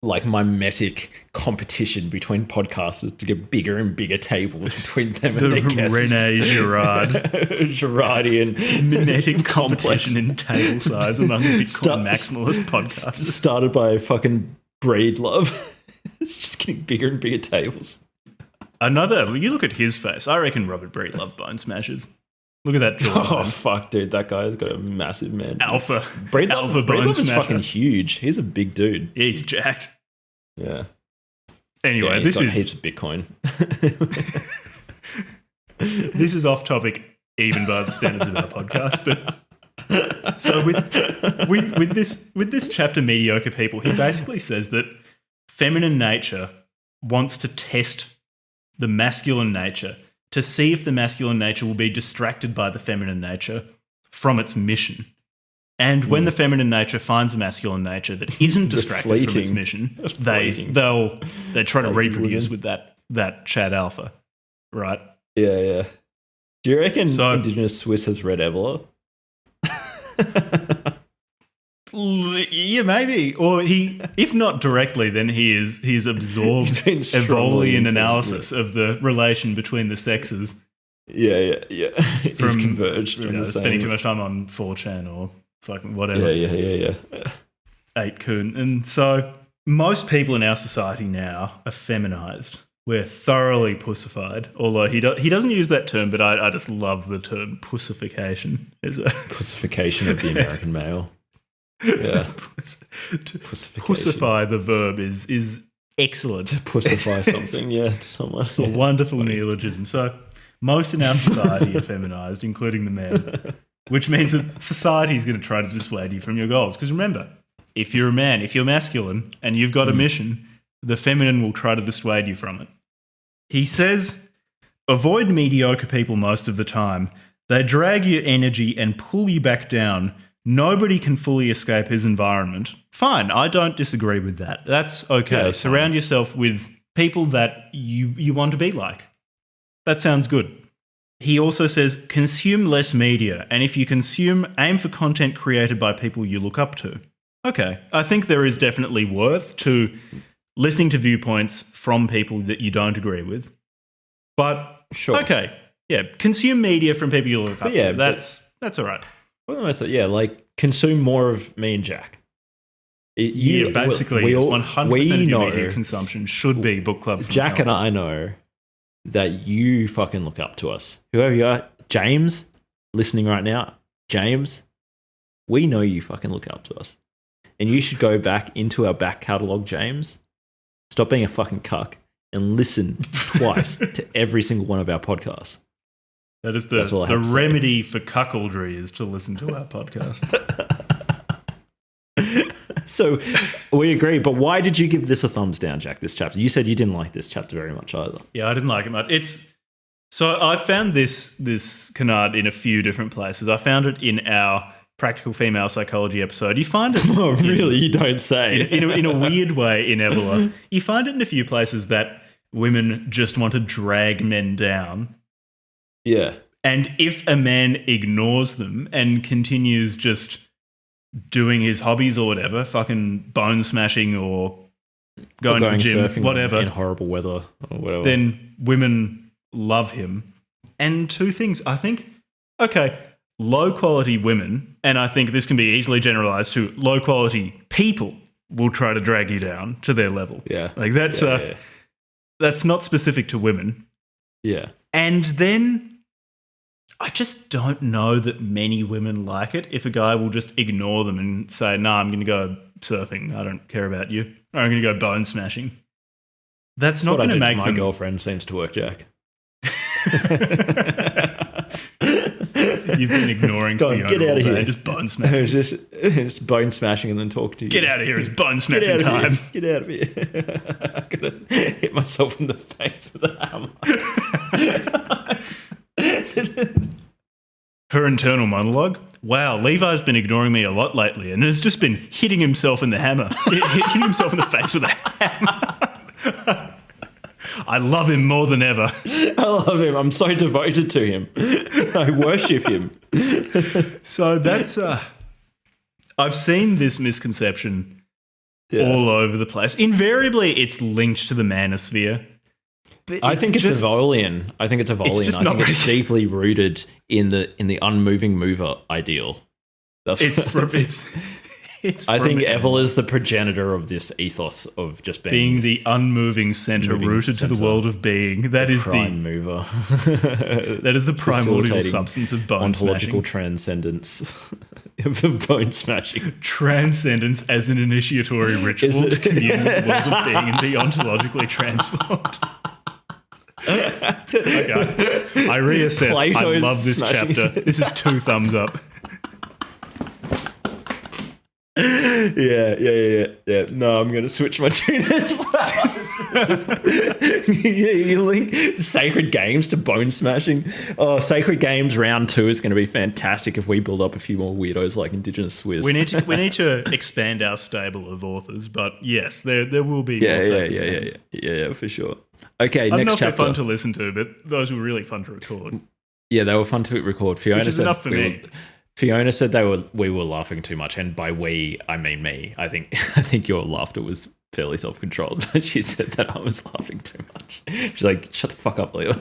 mimetic competition between podcasters to get bigger and bigger tables between them and their guests? Rene Girard. Girardian mimetic competition in table size among the Bitcoin maximalist podcasters. Started by fucking Breedlove. It's just getting bigger and bigger tables. You look at his face. I reckon Robert Breedlove bone smashes. Look at that jaw. Oh, fuck, dude. That guy's got a massive man. Alpha Breedlove bone is smasher. fucking huge. He's a big dude. Yeah, he's jacked. Yeah. Anyway, this is heaps of Bitcoin. This is off topic even by the standards of our podcast, but so with this chapter, mediocre people, he basically says that feminine nature wants to test the masculine nature to see if the masculine nature will be distracted by the feminine nature from its mission. And when the feminine nature finds a masculine nature that isn't distracted from its fleeting. mission, Fleeting. they try to Fleeting reproduce women. with that Chad alpha, right? Yeah. Do you reckon So- Indigenous Swiss has read Evola? Yeah, maybe. Or he, if not directly, then he's absorbed He's been strongly Evolian informed, analysis of the relation between the sexes Yeah. He's from converged. on the spending same- too much time on 4chan or fucking whatever. Yeah. 8kun. And so most people in our society now are feminized. We're thoroughly pussified. Although he doesn't use that term, but I just love the term pussification. As a Pussification of the American male. Yeah. to pussify the verb is excellent. Pussify something, to someone. A wonderful neologism. So most in our society are feminized, including the men, which means that society is going to try to dissuade you from your goals. Because remember, if you're a man, if you're masculine and you've got a mission, the feminine will try to dissuade you from it. He says, avoid mediocre people most of the time. They drag your energy and pull you back down. Nobody can fully escape his environment. Fine, I don't disagree with that. That's okay. Yeah, that's Surround yourself with people that you want to be like. That sounds good. He also says, consume less media. And if you consume, aim for content created by people you look up to. Okay, I think there is definitely worth to listening to viewpoints from people that you don't agree with. But, Sure. okay, yeah, consume media from people you look up yeah, to. but- That's all right. Well, like consume more of me and Jack. Basically, we all- 100% we of your know- media consumption should be book club from Jack hell. and I know that you fucking look up to us. Whoever you are, James, listening right now, James, we know you fucking look up to us. And you should go back into our back catalogue, James. Stop being a fucking cuck and listen twice to every single one of our podcasts. That is That's all I the have to say. remedy for cuckoldry is to listen to our podcast. So we agree, but why did you give this a thumbs down, Jack, this chapter? You said you didn't like this chapter very much either. Yeah, I didn't like it much. So I found this canard in a few different places. I found it in our practical female psychology episode. You find it Oh, really? You don't say. in a weird way in Evola. You find it in a few places that women just want to drag men down. Yeah. And if a man ignores them and continues just doing his hobbies or whatever, fucking bone smashing or going to the gym, surfing whatever, in horrible weather or whatever. then women love him. And two things, I think, okay, low quality women, and I think this can be easily generalized to low quality people will try to drag you down to their level. Yeah. Like that's not specific to women. Yeah. And then I just don't know that many women like it if a guy will just ignore them and say, "No, I'm going to go surfing. I don't care about you. Or I'm going to go bone smashing." That's not going to make my them. girlfriend seems to work, Jack. You've been ignoring Go on, Fiona get out all of day here. and just bone smashing. just bone smashing and then talk to you. Get out of here! It's bone Get smashing out of time. here. Get out of here. I'm going to hit myself in the face with a hammer. Her internal monologue. Wow, Levi's been ignoring me a lot lately and has just been hitting himself in the hammer, hitting himself in the face with a hammer. I love him more than ever. I love him. I'm so devoted to him. I worship him. So that's I've seen this misconception all over the place. Invariably, it's linked to the manosphere. But I think it's just, Evolian. I think it's Evolian. just I not think it's really- deeply rooted in the unmoving mover ideal. That's It's from it's. I from think it Evel is the progenitor of this ethos of just being this the unmoving center moving rooted to the centre. world of being. That is prime mover. that is the primordial Facilitating substance of bone ontological smashing. transcendence of bone smashing. Transcendence as an initiatory ritual it- to commune with the world of being and be ontologically transformed. Okay. I reassess. I Plato's love this smashing- chapter. This is 2 thumbs up. Yeah. No, I'm gonna switch my tune as well. You link Sacred Games to Bone Smashing. Oh, Sacred Games round 2 is going to be fantastic if we build up a few more weirdos like Indigenous Swiss. We need to expand our stable of authors, but yes, there will be. Yeah, for sure. Okay, next chapter. They're fun to listen to, but those were really fun to record. Yeah, they were fun to record. Fiona Which is said enough for me. Fiona said we were laughing too much, and by we I mean me. I think your laughter was fairly self-controlled, but she said that I was laughing too much. She's like, "Shut the fuck up, Leo."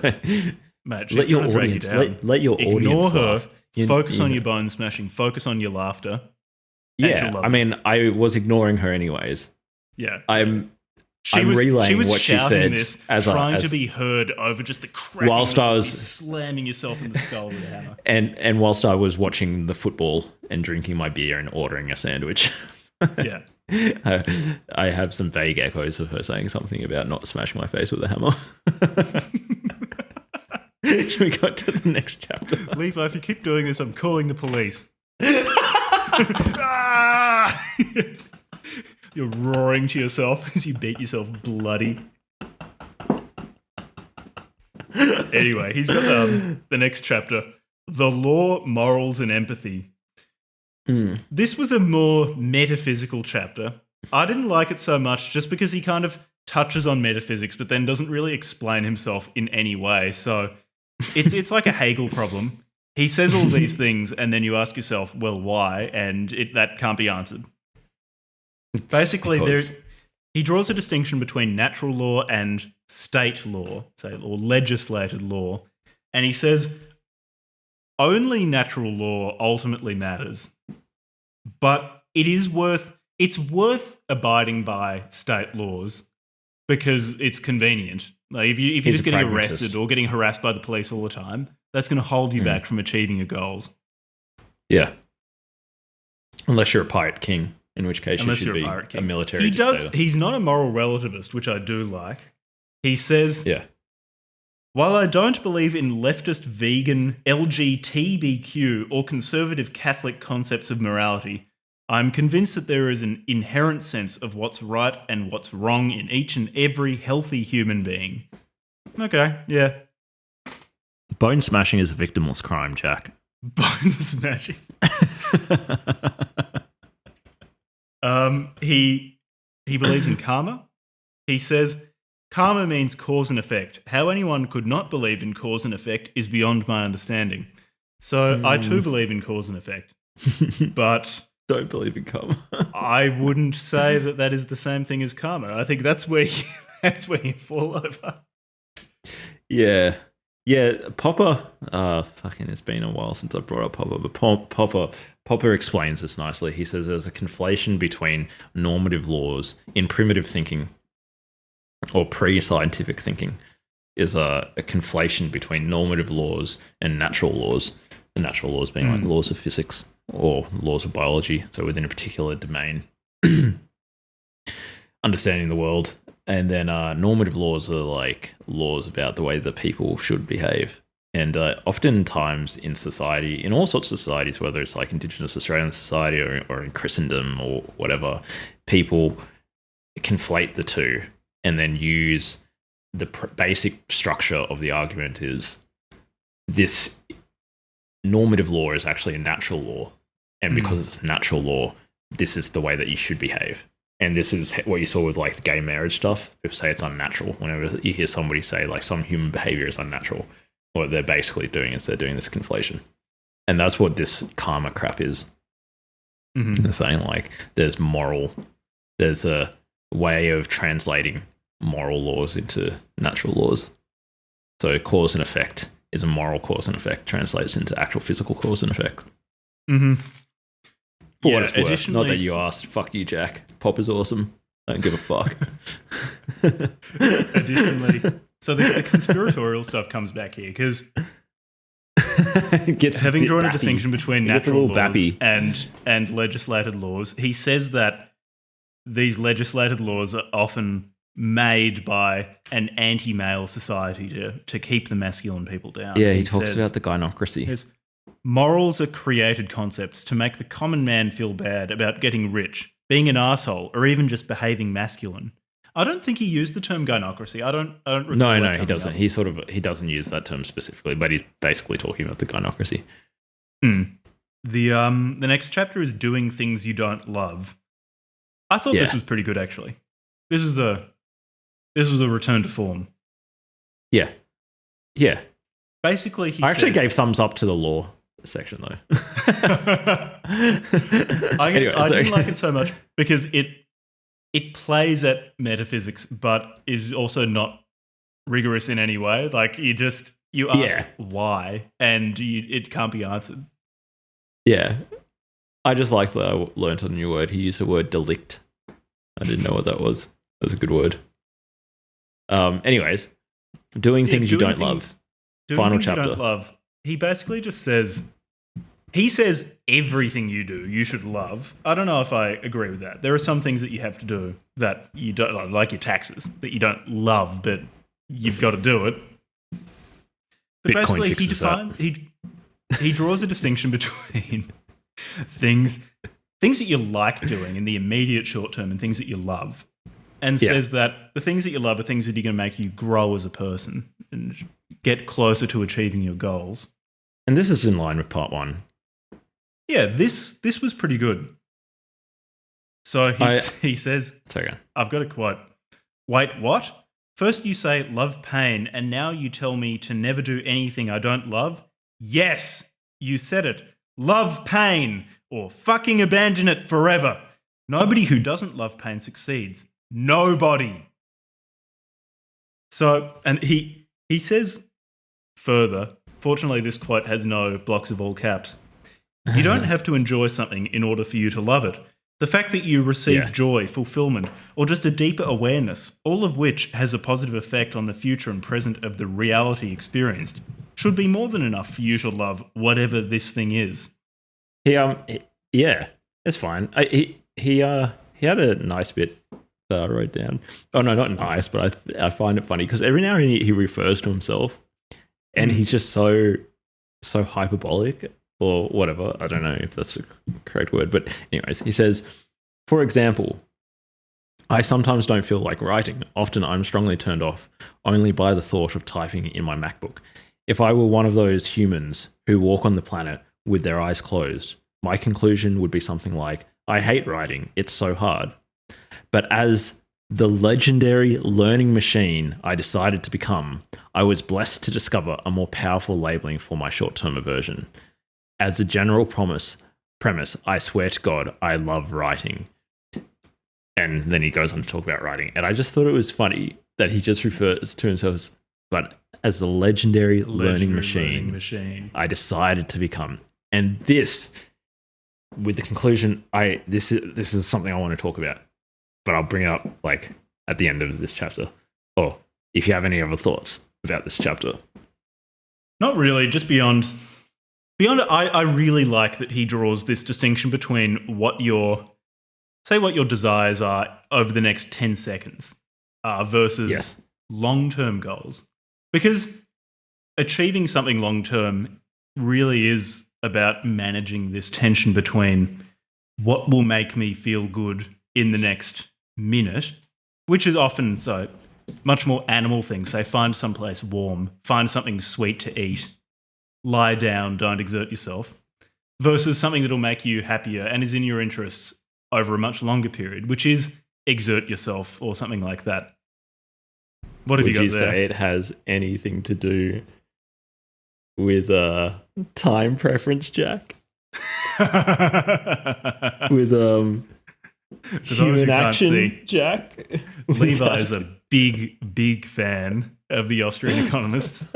Matt, let your audience let your Ignore audience her. laugh. Focus on your bone smashing. Focus on your laughter. Yeah, I mean, I was ignoring her anyways. Yeah, I'm relaying what she said this, as trying to be heard over just the cracking whilst I was slamming yourself in the skull with a hammer. And whilst I was watching the football and drinking my beer and ordering a sandwich. Yeah. I have some vague echoes of her saying something about not smashing my face with a hammer. Should we go to the next chapter? Levi, if you keep doing this, I'm calling the police. Ah! You're roaring to yourself as you beat yourself bloody. Anyway, he's got the next chapter, The Law, Morals and Empathy. This was a more metaphysical chapter. I didn't like it so much just because he kind of touches on metaphysics but then doesn't really explain himself in any way. So it's like a Hegel problem. He says all these things and then you ask yourself, well, why? And that can't be answered. Basically, he draws a distinction between natural law and state law, or legislated law. And he says only natural law ultimately matters. But it's worth abiding by state laws because it's convenient. Like if you're just getting arrested or getting harassed by the police all the time, that's going to hold you back from achieving your goals. Yeah. Unless you're a pirate king, in which case you should be a military dictator. He's not a moral relativist, which I do like. He says, while I don't believe in leftist, vegan, LGBTQ or conservative Catholic concepts of morality, I'm convinced that there is an inherent sense of what's right and what's wrong in each and every healthy human being. Okay, yeah. Bone smashing is a victimless crime, Jack. Bone smashing. He believes in karma. He says, karma means cause and effect. How anyone could not believe in cause and effect is beyond my understanding. So I too believe in cause and effect. But don't believe in karma. I wouldn't say that is the same thing as karma. I think that's where you fall over. Yeah. Yeah, Popper, it's been a while since I brought up Popper, but Popper explains this nicely. He says there's a conflation between normative laws in primitive thinking or pre-scientific thinking is a conflation between normative laws and natural laws. The natural laws being like laws of physics or laws of biology, so within a particular domain, understanding the world. And then normative laws are like laws about the way that people should behave. And oftentimes in society, in all sorts of societies, whether it's like Indigenous Australian society or in Christendom or whatever, people conflate the two and then use the basic structure of the argument is this normative law is actually a natural law. And because it's natural law, this is the way that you should behave. And this is what you saw with like the gay marriage stuff. People say it's unnatural. Whenever you hear somebody say like some human behavior is unnatural, what they're basically doing is they're doing this conflation. And that's what this karma crap is. They're saying like there's a way of translating moral laws into natural laws. So cause and effect is a moral cause and effect, translates into actual physical cause and effect. For what it's worth. Not that you asked. Fuck you, Jack. Pop is awesome. I don't give a fuck. Additionally, so the conspiratorial stuff comes back here because having drawn a distinction between natural laws and legislated laws, he says that these legislated laws are often made by an anti-male society to keep the masculine people down. Yeah, he talks about the gynocracy. Morals are created concepts to make the common man feel bad about getting rich, being an arsehole, or even just behaving masculine. I don't think he used the term gynocracy. I don't recall No, he doesn't. He doesn't use that term specifically, but he's basically talking about the gynocracy. The next chapter is doing things you don't love. I thought this was pretty good, actually. This was a return to form. Yeah. Basically, I actually gave thumbs up to the law section though. I didn't like it so much because it plays at metaphysics, but is also not rigorous in any way. Like you ask why, and it can't be answered. Yeah, I just like that I learned a new word. He used the word delict. I didn't know what that was. That was a good word. Anyways, doing things you don't love. Final chapter. You don't love. He basically just says. He says everything you do, you should love. I don't know if I agree with that. There are some things that you have to do that you don't like your taxes, that you don't love, but you've got to do it. But Bitcoin basically, he draws a distinction between things that you like doing in the immediate short term and things that you love, and says that the things that you love are things that are going to make you grow as a person and get closer to achieving your goals. And this is in line with part 1. Yeah, this was pretty good. So he says, I've got a quote. Wait, what? First you say love pain, and now you tell me to never do anything I don't love? Yes, you said it. Love pain, or fucking abandon it forever. Nobody who doesn't love pain succeeds. Nobody. So, and he says further, fortunately this quote has no blocks of all caps. You don't have to enjoy something in order for you to love it. The fact that you receive joy, fulfillment, or just a deeper awareness, all of which has a positive effect on the future and present of the reality experienced, should be more than enough for you to love whatever this thing is. Yeah, it's fine. He had a nice bit that I wrote down. Oh no, not nice, but I find it funny because every now and then he refers to himself, and he's just so hyperbolic. Or whatever. I don't know if that's the correct word. But anyways, he says, for example, I sometimes don't feel like writing. Often I'm strongly turned off only by the thought of typing in my MacBook. If I were one of those humans who walk on the planet with their eyes closed, my conclusion would be something like, I hate writing. It's so hard. But as the legendary learning machine I decided to become, I was blessed to discover a more powerful labeling for my short-term aversion. As a general premise, I swear to God, I love writing. And then he goes on to talk about writing. And I just thought it was funny that he just refers to himself as the legendary learning machine I decided to become. And this, with the conclusion, this is something I want to talk about. But I'll bring it up like at the end of this chapter. Or if you have any other thoughts about this chapter. Not really, just beyond it, I really like that he draws this distinction between what your desires are over the next 10 seconds versus long-term goals. Because achieving something long-term really is about managing this tension between what will make me feel good in the next minute, which is often so much more animal things. Say, find someplace warm, find something sweet to eat, lie down, don't exert yourself, versus something that'll make you happier and is in your interests over a much longer period, which is exert yourself or something like that. What have you got there? Would you say it has anything to do with time preference, Jack? With for those who can't see, Jack? Levi is a big fan of the Austrian economists.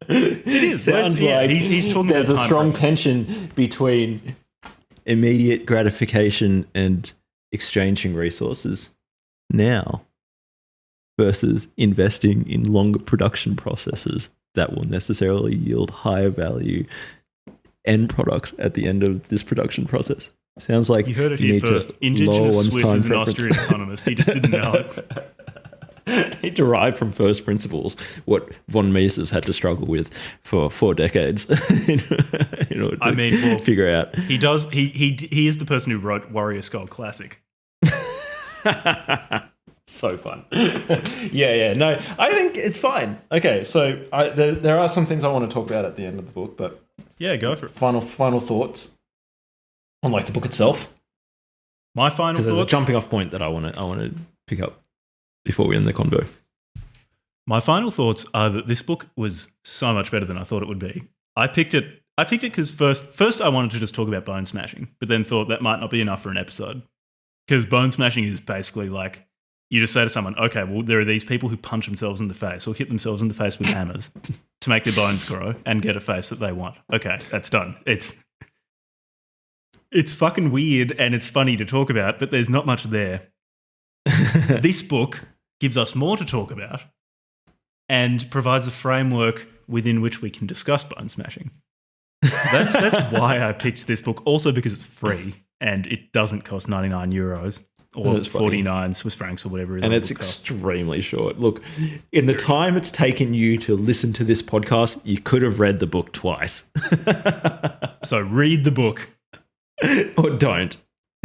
It is. Sounds like he's talking there's about a strong preference. tension between immediate gratification and exchanging resources now versus investing in longer production processes that will necessarily yield higher value end products at the end of this production process. Sounds like you heard it here first. Indigenous Swiss is an Austrian economist. He just didn't know it. He derived from first principles what von Mises had to struggle with for 4 decades in order to figure out. He does. He is the person who wrote Warrior Skull Classic. So fun. Yeah. No, I think it's fine. Okay, so there are some things I want to talk about at the end of the book, but yeah, go for it. Final thoughts on like the book itself. My final thoughts. There's a jumping off point that I want to pick up before we end the convo. My final thoughts are that this book was so much better than I thought it would be. I picked it because first I wanted to just talk about bone smashing, but then thought that might not be enough for an episode. Because bone smashing is basically like, you just say to someone, okay, well, there are these people who punch themselves in the face or hit themselves in the face with hammers to make their bones grow and get a face that they want. Okay, that's done. It's fucking weird and it's funny to talk about, but there's not much there. This book gives us more to talk about and provides a framework within which we can discuss bone smashing. That's why I picked this book. Also because it's free and it doesn't cost 99 euros or 49 Swiss francs or whatever it is. And it's extremely short. Look, in the time it's taken you to listen to this podcast, you could have read the book twice. So read the book. Or don't.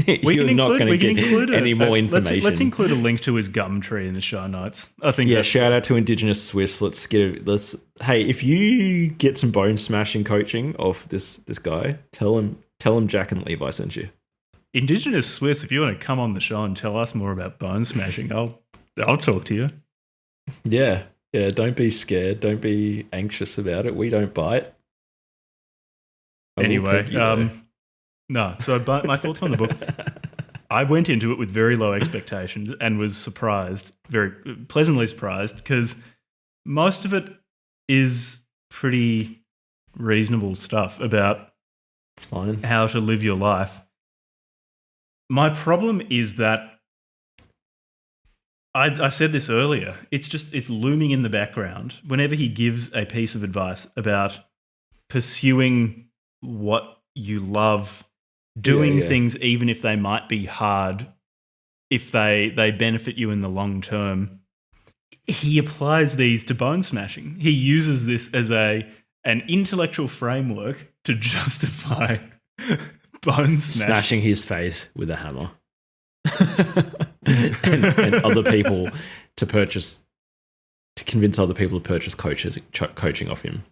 You're not going to get any more information. Let's include a link to his Gumtree in the show notes. I think. Yeah, shout out to Indigenous Swiss. Hey, if you get some bone smashing coaching off this guy, tell him Jack and Levi sent you. Indigenous Swiss, if you want to come on the show and tell us more about bone smashing, I'll talk to you. Yeah. Don't be scared. Don't be anxious about it. We don't bite. Anyway, no. So my thoughts on the book. I went into it with very low expectations and was surprised, very pleasantly surprised, because most of it is pretty reasonable stuff about it's fine. How to live your life. My problem is that I said this earlier. It's looming in the background whenever he gives a piece of advice about pursuing what you love, doing things even if they might be hard, if they benefit you in the long term. He applies these to bone smashing. He uses this as an intellectual framework to justify bone smashing his face with a hammer. and other people to convince other people to purchase coaching off him.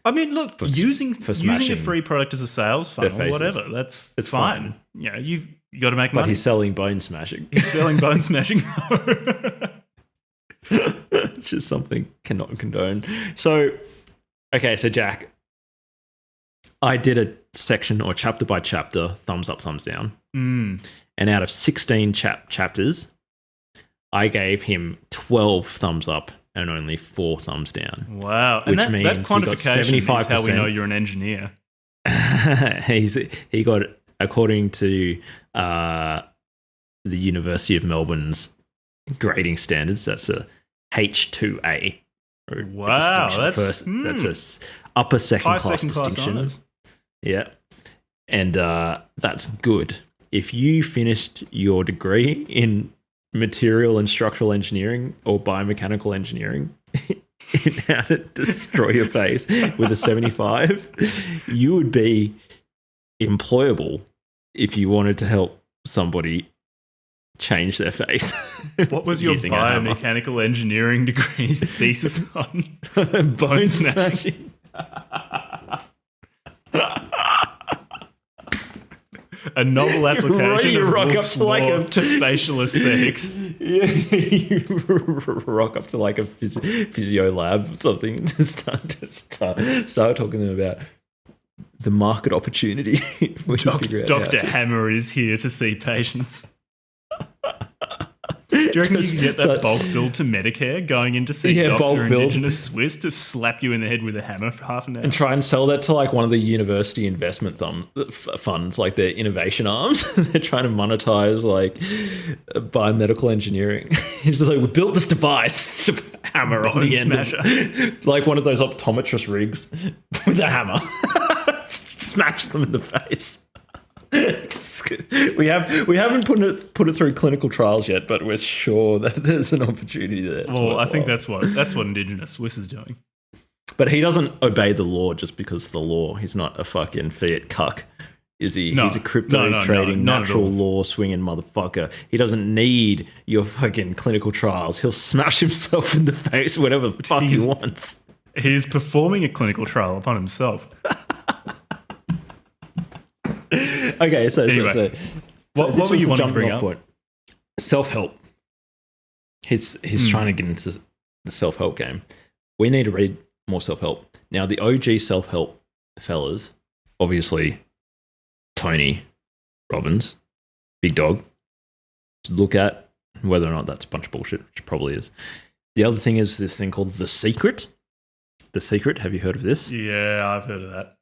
I mean, look, using a free product as a sales funnel, whatever, it's fine. You know, you've got to make money. But he's selling bone smashing. He's selling bone smashing. It's just something cannot condone. So Jack, I did a section or chapter by chapter, thumbs up, thumbs down. And out of 16 chapters, I gave him 12 thumbs up and only 4 thumbs down. Wow. Which and means that quantification he got 75%. Is how we know you're an engineer. He got, according to the University of Melbourne's grading standards, that's a H2A. Wow. That's a upper second class distinction. Honors. Yeah. And that's good. If you finished your degree in material and structural engineering or biomechanical engineering in how to destroy your face with a 75, you would be employable if you wanted to help somebody change their face. What was your biomechanical engineering degree's thesis on? Bone smashing. A novel application of Wolff's law to facial aesthetics. Yeah, you rock up to like a physio lab or something to start talking to them about the market opportunity. Dr. Hammer is here to see patients. Do you reckon you can get that bulk bill to Medicare going in to see Dr. Indigenous Swiss to slap you in the head with a hammer for half an hour? And try and sell that to like one of the university investment funds, like their innovation arms. They're trying to monetize like biomedical engineering. It's just like, we built this device, hammer on the end. Like one of those optometrist rigs with a hammer. Smash them in the face. We haven't put it through clinical trials yet, but we're sure that there's an opportunity there. Well, I think that's what Indigenous Swiss is doing. But he doesn't obey the law just because of the law. He's not a fucking fiat cuck, is he? No. He's a crypto trading, not at natural all. law swinging motherfucker. He doesn't need your fucking clinical trials. He'll smash himself in the face whenever the fuck he wants. He's performing a clinical trial upon himself. Okay, so Anyway, what were you wanting to bring up? Self-help. He's trying to get into the self-help game. We need to read more self-help. Now, the OG self-help fellas, obviously, Tony Robbins, Big Dog, look at whether or not that's a bunch of bullshit, which it probably is. The other thing is this thing called The Secret. The Secret, have you heard of this? Yeah, I've heard of that.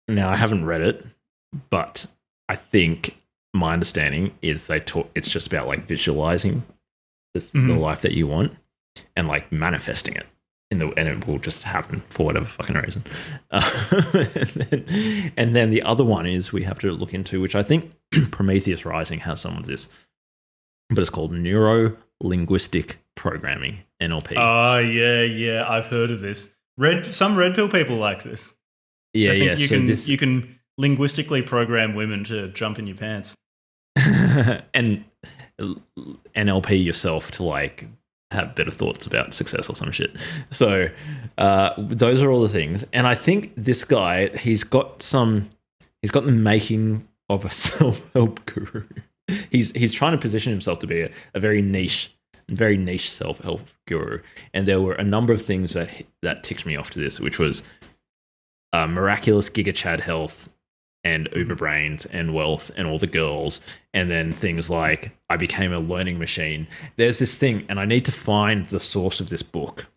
Now, I haven't read it, but I think my understanding is it's just about like visualizing the life that you want and like manifesting it and it will just happen for whatever fucking reason. And then the other one is we have to look into, which I think Prometheus Rising has some of this, but it's called neuro-linguistic programming, NLP. Oh, yeah, I've heard of this. Some red pill people like this. Yeah, I think you can linguistically program women to jump in your pants. And NLP yourself to like have better thoughts about success or some shit. So those are all the things. And I think this guy, he's got the making of a self-help guru. He's trying to position himself to be a very niche self-help guru. And there were a number of things that ticked me off to this, which was miraculous Giga Chad health and Uber brains and wealth and all the girls, and then things like I became a learning machine. There's this thing, and I need to find the source of this book.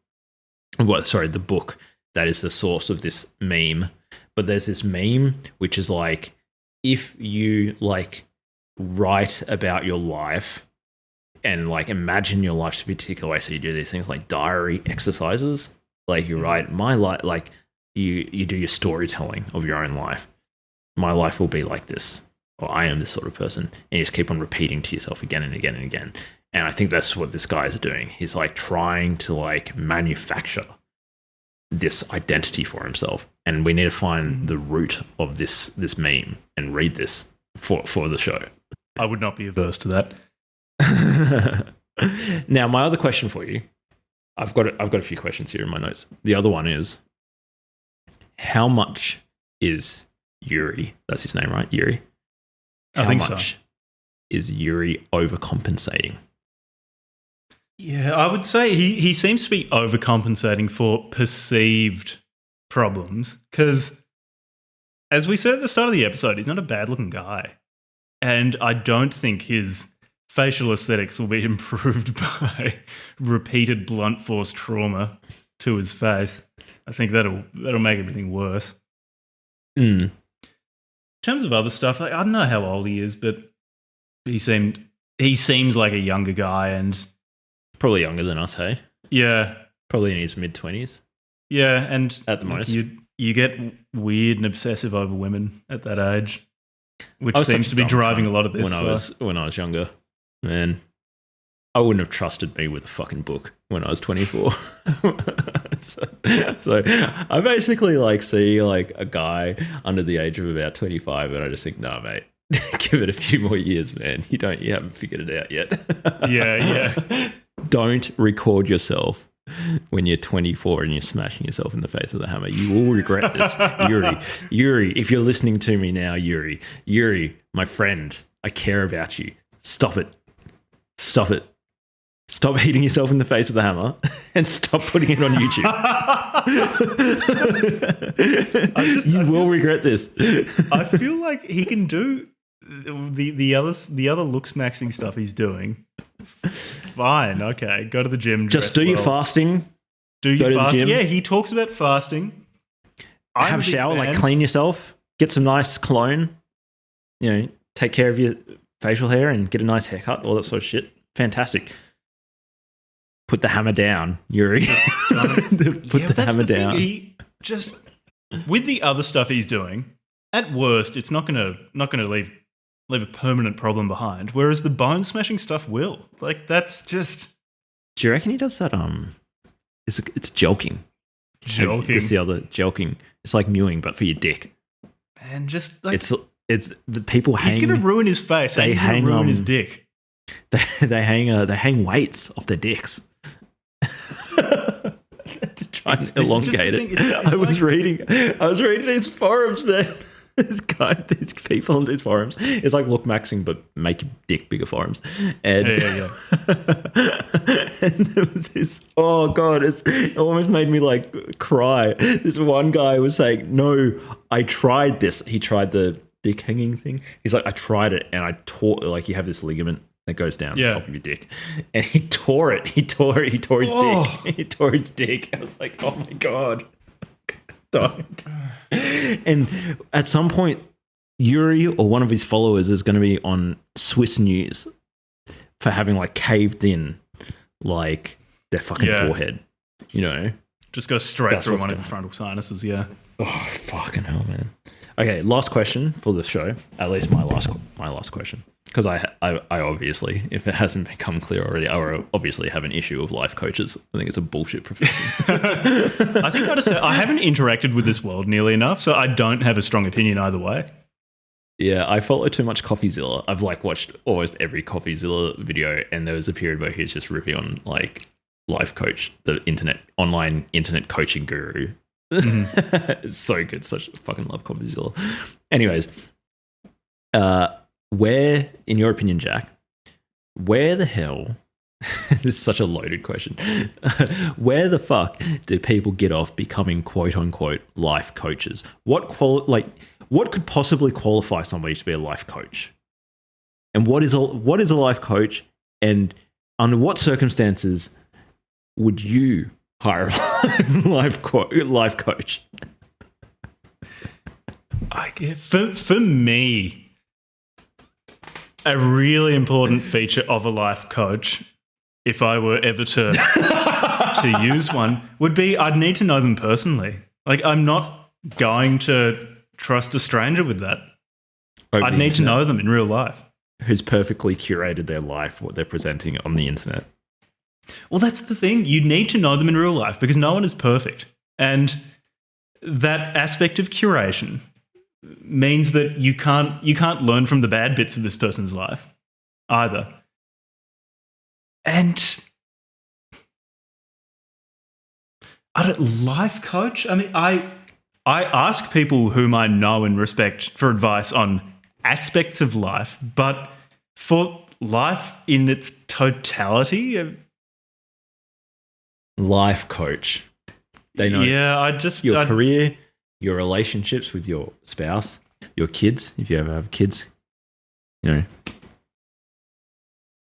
The book that is the source of this meme. But there's this meme which is like, if you like write about your life and like imagine your life to be a particular way, so you do these things like diary exercises, like you write my life, like you do your storytelling of your own life. My life will be like this, or I am this sort of person. And you just keep on repeating to yourself again and again and again. And I think that's what this guy is doing. He's like trying to like manufacture this identity for himself. And we need to find the root of this meme and read this for the show. I would not be averse to that. Now, my other question for you, I've got a few questions here in my notes. The other one is, how much is Juri, that's his name, right? Juri. I think so. How much is Juri overcompensating? Yeah, I would say he seems to be overcompensating for perceived problems because, as we said at the start of the episode, he's not a bad-looking guy. And I don't think his facial aesthetics will be improved by repeated blunt force trauma to his face. I think that'll make everything worse. In terms of other stuff, I don't know how old he is, but he seems like a younger guy and probably younger than us, hey? Yeah. Probably in his mid-20s. Yeah, and at the most. You get weird and obsessive over women at that age, which seems to be driving a lot of this. When I was younger, man, I wouldn't have trusted me with a fucking book when I was 24. so I basically like see like a guy under the age of about 25 and I just think, no, mate, give it a few more years, man. You haven't figured it out yet. Yeah. Don't record yourself when you're 24 and you're smashing yourself in the face with a hammer. You will regret this. Juri, if you're listening to me now, Juri, my friend, I care about you. Stop it. Stop hitting yourself in the face with a hammer and stop putting it on YouTube. You will regret this. I feel like he can do the other looksmaxing stuff he's doing. Fine, okay. Go to the gym. Just do your fasting. Do your fasting. Yeah, he talks about fasting. Have a shower, like clean yourself. Get some nice cologne. Take care of your facial hair and get a nice haircut. All that sort of shit. Fantastic. Put the hammer down, Juri. Put the hammer down. He just with the other stuff he's doing. At worst, it's not gonna leave leave a permanent problem behind, whereas the bone smashing stuff will. Like, that's just... Do you reckon he does that? It's jelking. Jelking. Just the other jelking. It's like mewing, but for your dick. And just like... It's the people hang... He's going to ruin his face and he's going to ruin his dick. They hang weights off their dicks. To try and elongate it. I was reading these forums, man. These people in these forums. It's like lookmaxing, but make your dick bigger forums. And, yeah. And there was this. Oh god, it almost made me like cry. This one guy was saying, "No, I tried this." He tried the dick hanging thing. He's like, "I tried it, and I tore like you have this ligament that goes down the top of your dick, and he tore it. He tore his dick. He tore his dick." I was like, "Oh my god." Don't. And at some point, Juri or one of his followers is going to be on Swiss news for having like caved in like their fucking forehead, you know? Just go straight through one of the frontal sinuses, yeah. Oh, fucking hell, man. Okay, last question for the show. At least my last question. Because I obviously, if it hasn't become clear already, I obviously have an issue of life coaches. I think it's a bullshit profession. I think I haven't interacted with this world nearly enough, so I don't have a strong opinion either way. Yeah, I follow too much CoffeeZilla. I've like watched almost every CoffeeZilla video, and there was a period where he was just ripping on like life coach, the online internet coaching guru. Mm-hmm. It's so good. Such fucking love CoffeeZilla. Anyways, where, in your opinion, Jack, where the hell, this is such a loaded question, where the fuck do people get off becoming quote-unquote life coaches? What could possibly qualify somebody to be a life coach? And what is a life coach? And under what circumstances would you hire a life coach? For me, a really important feature of a life coach, if I were ever to use one, would be I'd need to know them personally. Like, I'm not going to trust a stranger with that. I'd need to know them in real life. Who's perfectly curated their life, what they're presenting on the internet. Well, that's the thing. You need to know them in real life because no one is perfect. And that aspect of curation means that you can't learn from the bad bits of this person's life either. And life coach? I mean, I ask people whom I know and respect for advice on aspects of life, but for life in its totality, life coach. They know your career, your relationships with your spouse, your kids, if you ever have kids, you know.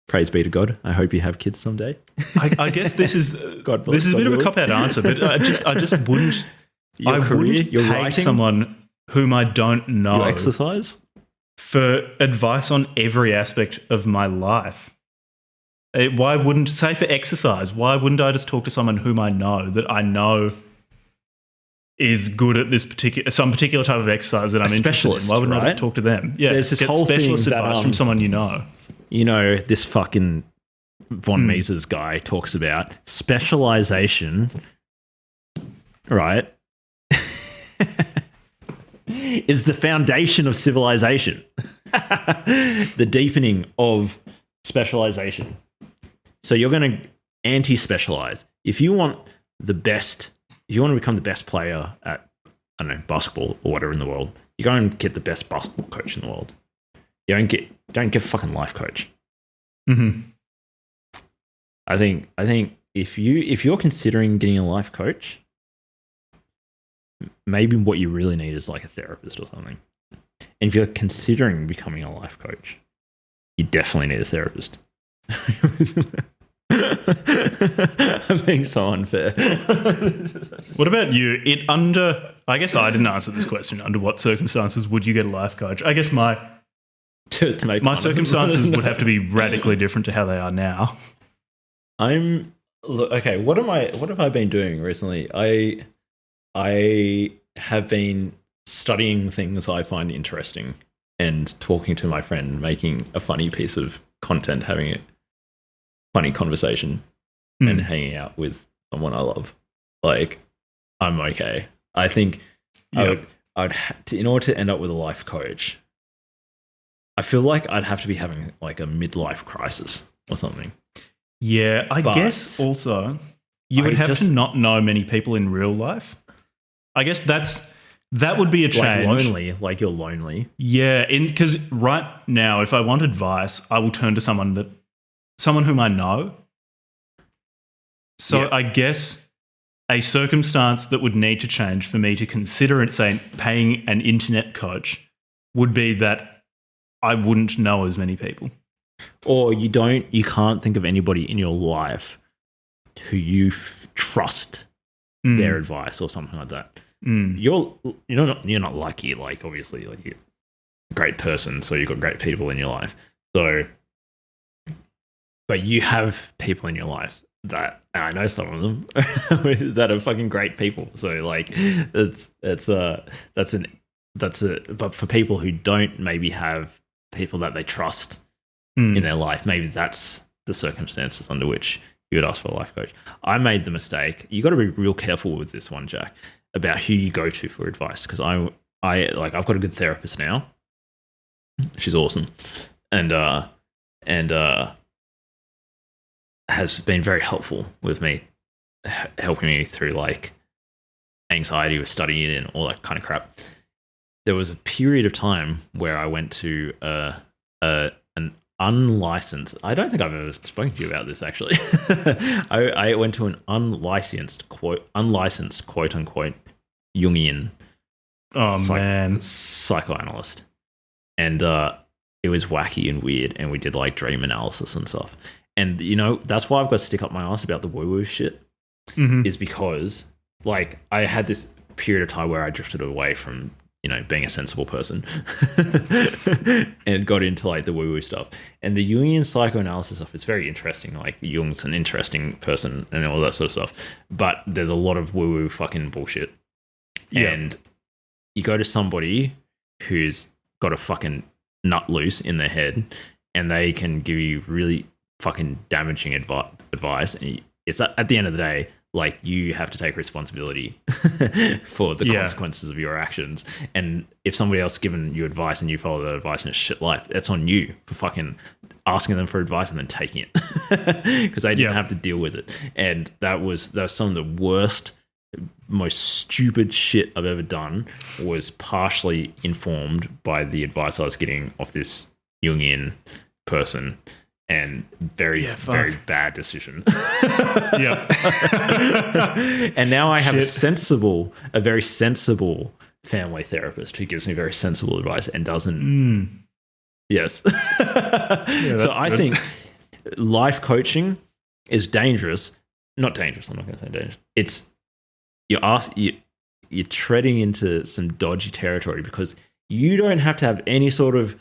Praise be to God. I hope you have kids someday. I guess this is a bit of a cop-out answer, but I just wouldn't. Your career, your pay writing, someone whom I don't know. Your exercise for advice on every aspect of my life. Why wouldn't, say for exercise, why wouldn't I just talk to someone whom I know that I know is good at some particular type of exercise that I'm interested in? Why wouldn't I just talk to them? Yeah, there's this whole specialist thing advice from someone you know. You know, this fucking Von Mises guy talks about specialization, right? Is the foundation of civilization. The deepening of specialization. So you're going to anti-specialize. If you want to become the best player at, I don't know, basketball or whatever in the world, you go and get the best basketball coach in the world. You don't get a fucking life coach. Mm-hmm. I think if you're considering getting a life coach, maybe what you really need is like a therapist or something. And if you're considering becoming a life coach, you definitely need a therapist. I'm being so unfair. What about you? I guess I didn't answer this question. Under what circumstances would you get a life coach? I guess my circumstances would have to be radically different to how they are now. Okay. What have I been doing recently? I have been studying things I find interesting and talking to my friend, making a funny piece of content, having a funny conversation, and hanging out with someone I love. Like, I'm okay. I think I would in order to end up with a life coach, I feel like I'd have to be having like a midlife crisis or something. Yeah, I guess also you would have to not know many people in real life. I guess that would be a change. Like you're lonely. Yeah, because right now, if I want advice, I will turn to someone whom I know. So I guess a circumstance that would need to change for me to consider it, say, paying an internet coach would be that I wouldn't know as many people. Or you can't think of anybody in your life who you trust their advice or something like that. You're not lucky, like obviously, like you're a great person, so you've got great people in your life. So, but you have people in your life that, and I know some of them that are fucking great people. So like but for people who don't maybe have people that they trust in their life, maybe that's the circumstances under which you would ask for a life coach. I made the mistake. You got to be real careful with this one, Jack, about who you go to for advice, because I've got a good therapist now. She's awesome, and has been very helpful with me, helping me through like anxiety with studying and all that kind of crap. There was a period of time where I went to an unlicensed. I don't think I've ever spoken to you about this actually. I went to an unlicensed quote unquote Jungian psychoanalyst, and it was wacky and weird, and we did like dream analysis and stuff. And that's why I've got to stick up my ass about the woo-woo shit, is because like I had this period of time where I drifted away from being a sensible person and got into like the woo-woo stuff. And the Jungian psychoanalysis stuff is very interesting. Like Jung's an interesting person and all that sort of stuff, but there's a lot of woo-woo fucking bullshit. Yeah. And you go to somebody who's got a fucking nut loose in their head, and they can give you really fucking damaging advice. And it's at the end of the day, like, you have to take responsibility for the consequences of your actions. And if somebody else given you advice and you follow that advice and it's shit life, it's on you for fucking asking them for advice and then taking it, because they didn't have to deal with it. And that was some of the worst, most stupid shit I've ever done, was partially informed by the advice I was getting off this Jungian person. And very bad decision. Yeah. And now I have a very sensible family therapist who gives me very sensible advice and doesn't. Yes. So I think life coaching is dangerous. Not dangerous. I'm not going to say dangerous. It's you're treading into some dodgy territory, because you don't have to have any sort of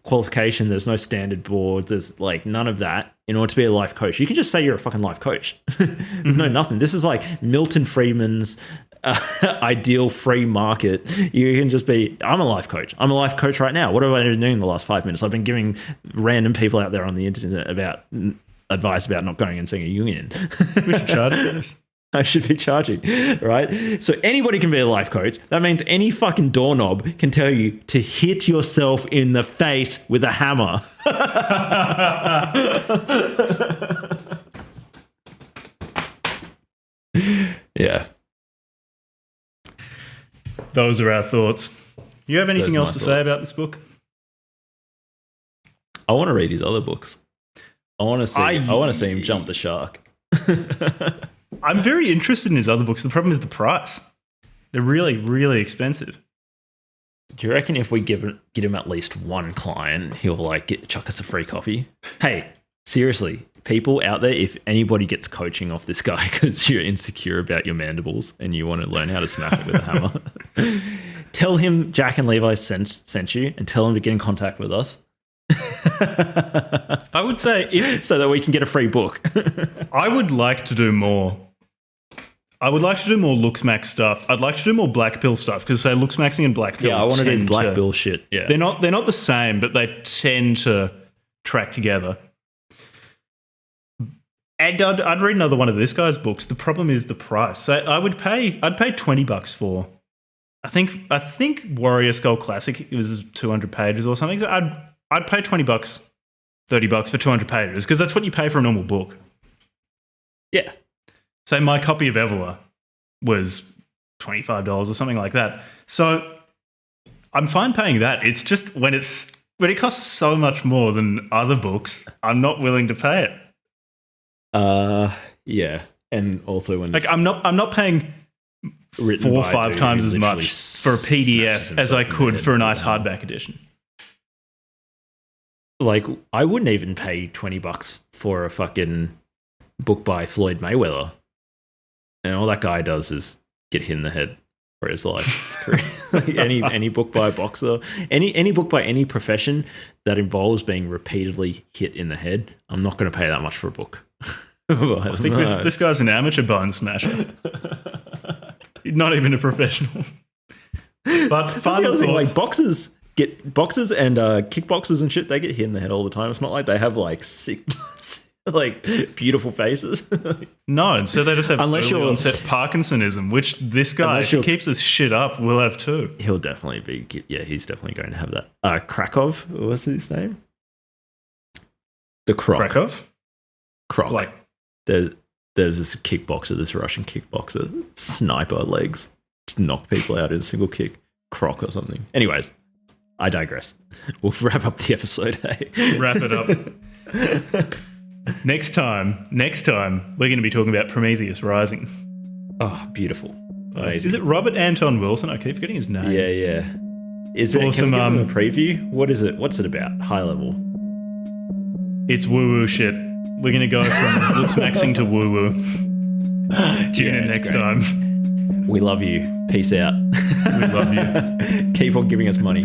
qualification. There's no standard board. There's like none of that in order to be a life coach. You can just say you're a fucking life coach. There's no nothing. This is like Milton Friedman's ideal free market. You can just be, I'm a life coach. I'm a life coach right now. What have I been doing in the last 5 minutes? I've been giving random people out there on the internet about advice about not going and seeing a Jungian. We should charge for this. I should be charging, right? So anybody can be a life coach. That means any fucking doorknob can tell you to hit yourself in the face with a hammer. Yeah. Those are our thoughts. You have anything else to say about this book? I want to read his other books. I want to see him jump the shark. I'm very interested in his other books. The problem is the price. They're really, really expensive. Do you reckon if we get him at least one client, he'll like chuck us a free coffee? Hey, seriously, people out there, if anybody gets coaching off this guy because you're insecure about your mandibles and you want to learn how to smack it with a hammer, tell him Jack and Levi sent you, and tell him to get in contact with us. I would say so that we can get a free book. I would like to do more. I would like to do more looksmax stuff. I'd like to do more black pill stuff because say looksmaxing and black pill. Yeah, I want to do black pill shit. Yeah, they're not the same, but they tend to track together. And I'd read another one of this guy's books. The problem is the price. So I'd pay $20 for. I think Warrior Skull Classic, it was 200 pages or something. So I'd pay $20, $30 for 200 pages because that's what you pay for a normal book. Yeah. So my copy of Evola was $25 or something like that. So I'm fine paying that. It's just when it costs so much more than other books, I'm not willing to pay it. Yeah, and also when like I'm not paying 4 or 5 times as much for a PDF as I could for a nice hardback edition. Like I wouldn't even pay $20 for a fucking book by Floyd Mayweather, and all that guy does is get hit in the head for his life. Like any book by a boxer, any book by any profession that involves being repeatedly hit in the head, I'm not going to pay that much for a book. I think this guy's an amateur bone smasher. Not even a professional. But fun thoughts. Like boxers and kickboxers and shit, they get hit in the head all the time. It's not like they have like sick, like beautiful faces. No, and so they just have early onset Parkinsonism, which this guy, if he keeps this shit up, will have too. He'll definitely be. Yeah, he's definitely going to have that. Krakow, what's his name? The Croc. Krakow? Croc. Like there's this kickboxer, this Russian kickboxer, sniper legs, just knock people out in a single kick. Croc or something. Anyways, I digress. We'll wrap up the episode. Hey? Wrap it up. Next time, we're going to be talking about Prometheus Rising. Oh, beautiful. Is it Robert Anton Wilson? I keep forgetting his name. Yeah. Is it awesome? Can we give him a preview? What is it? What's it about? High level. It's woo-woo shit. We're going to go from looksmaxing to woo-woo. Tune in next time. We love you. Peace out. We love you. Keep on giving us money.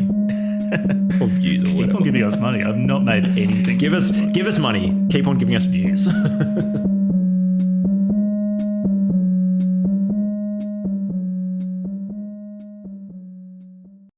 Or views or whatever. Keep on giving us money. I've not made anything. Give us money. Keep on giving us views.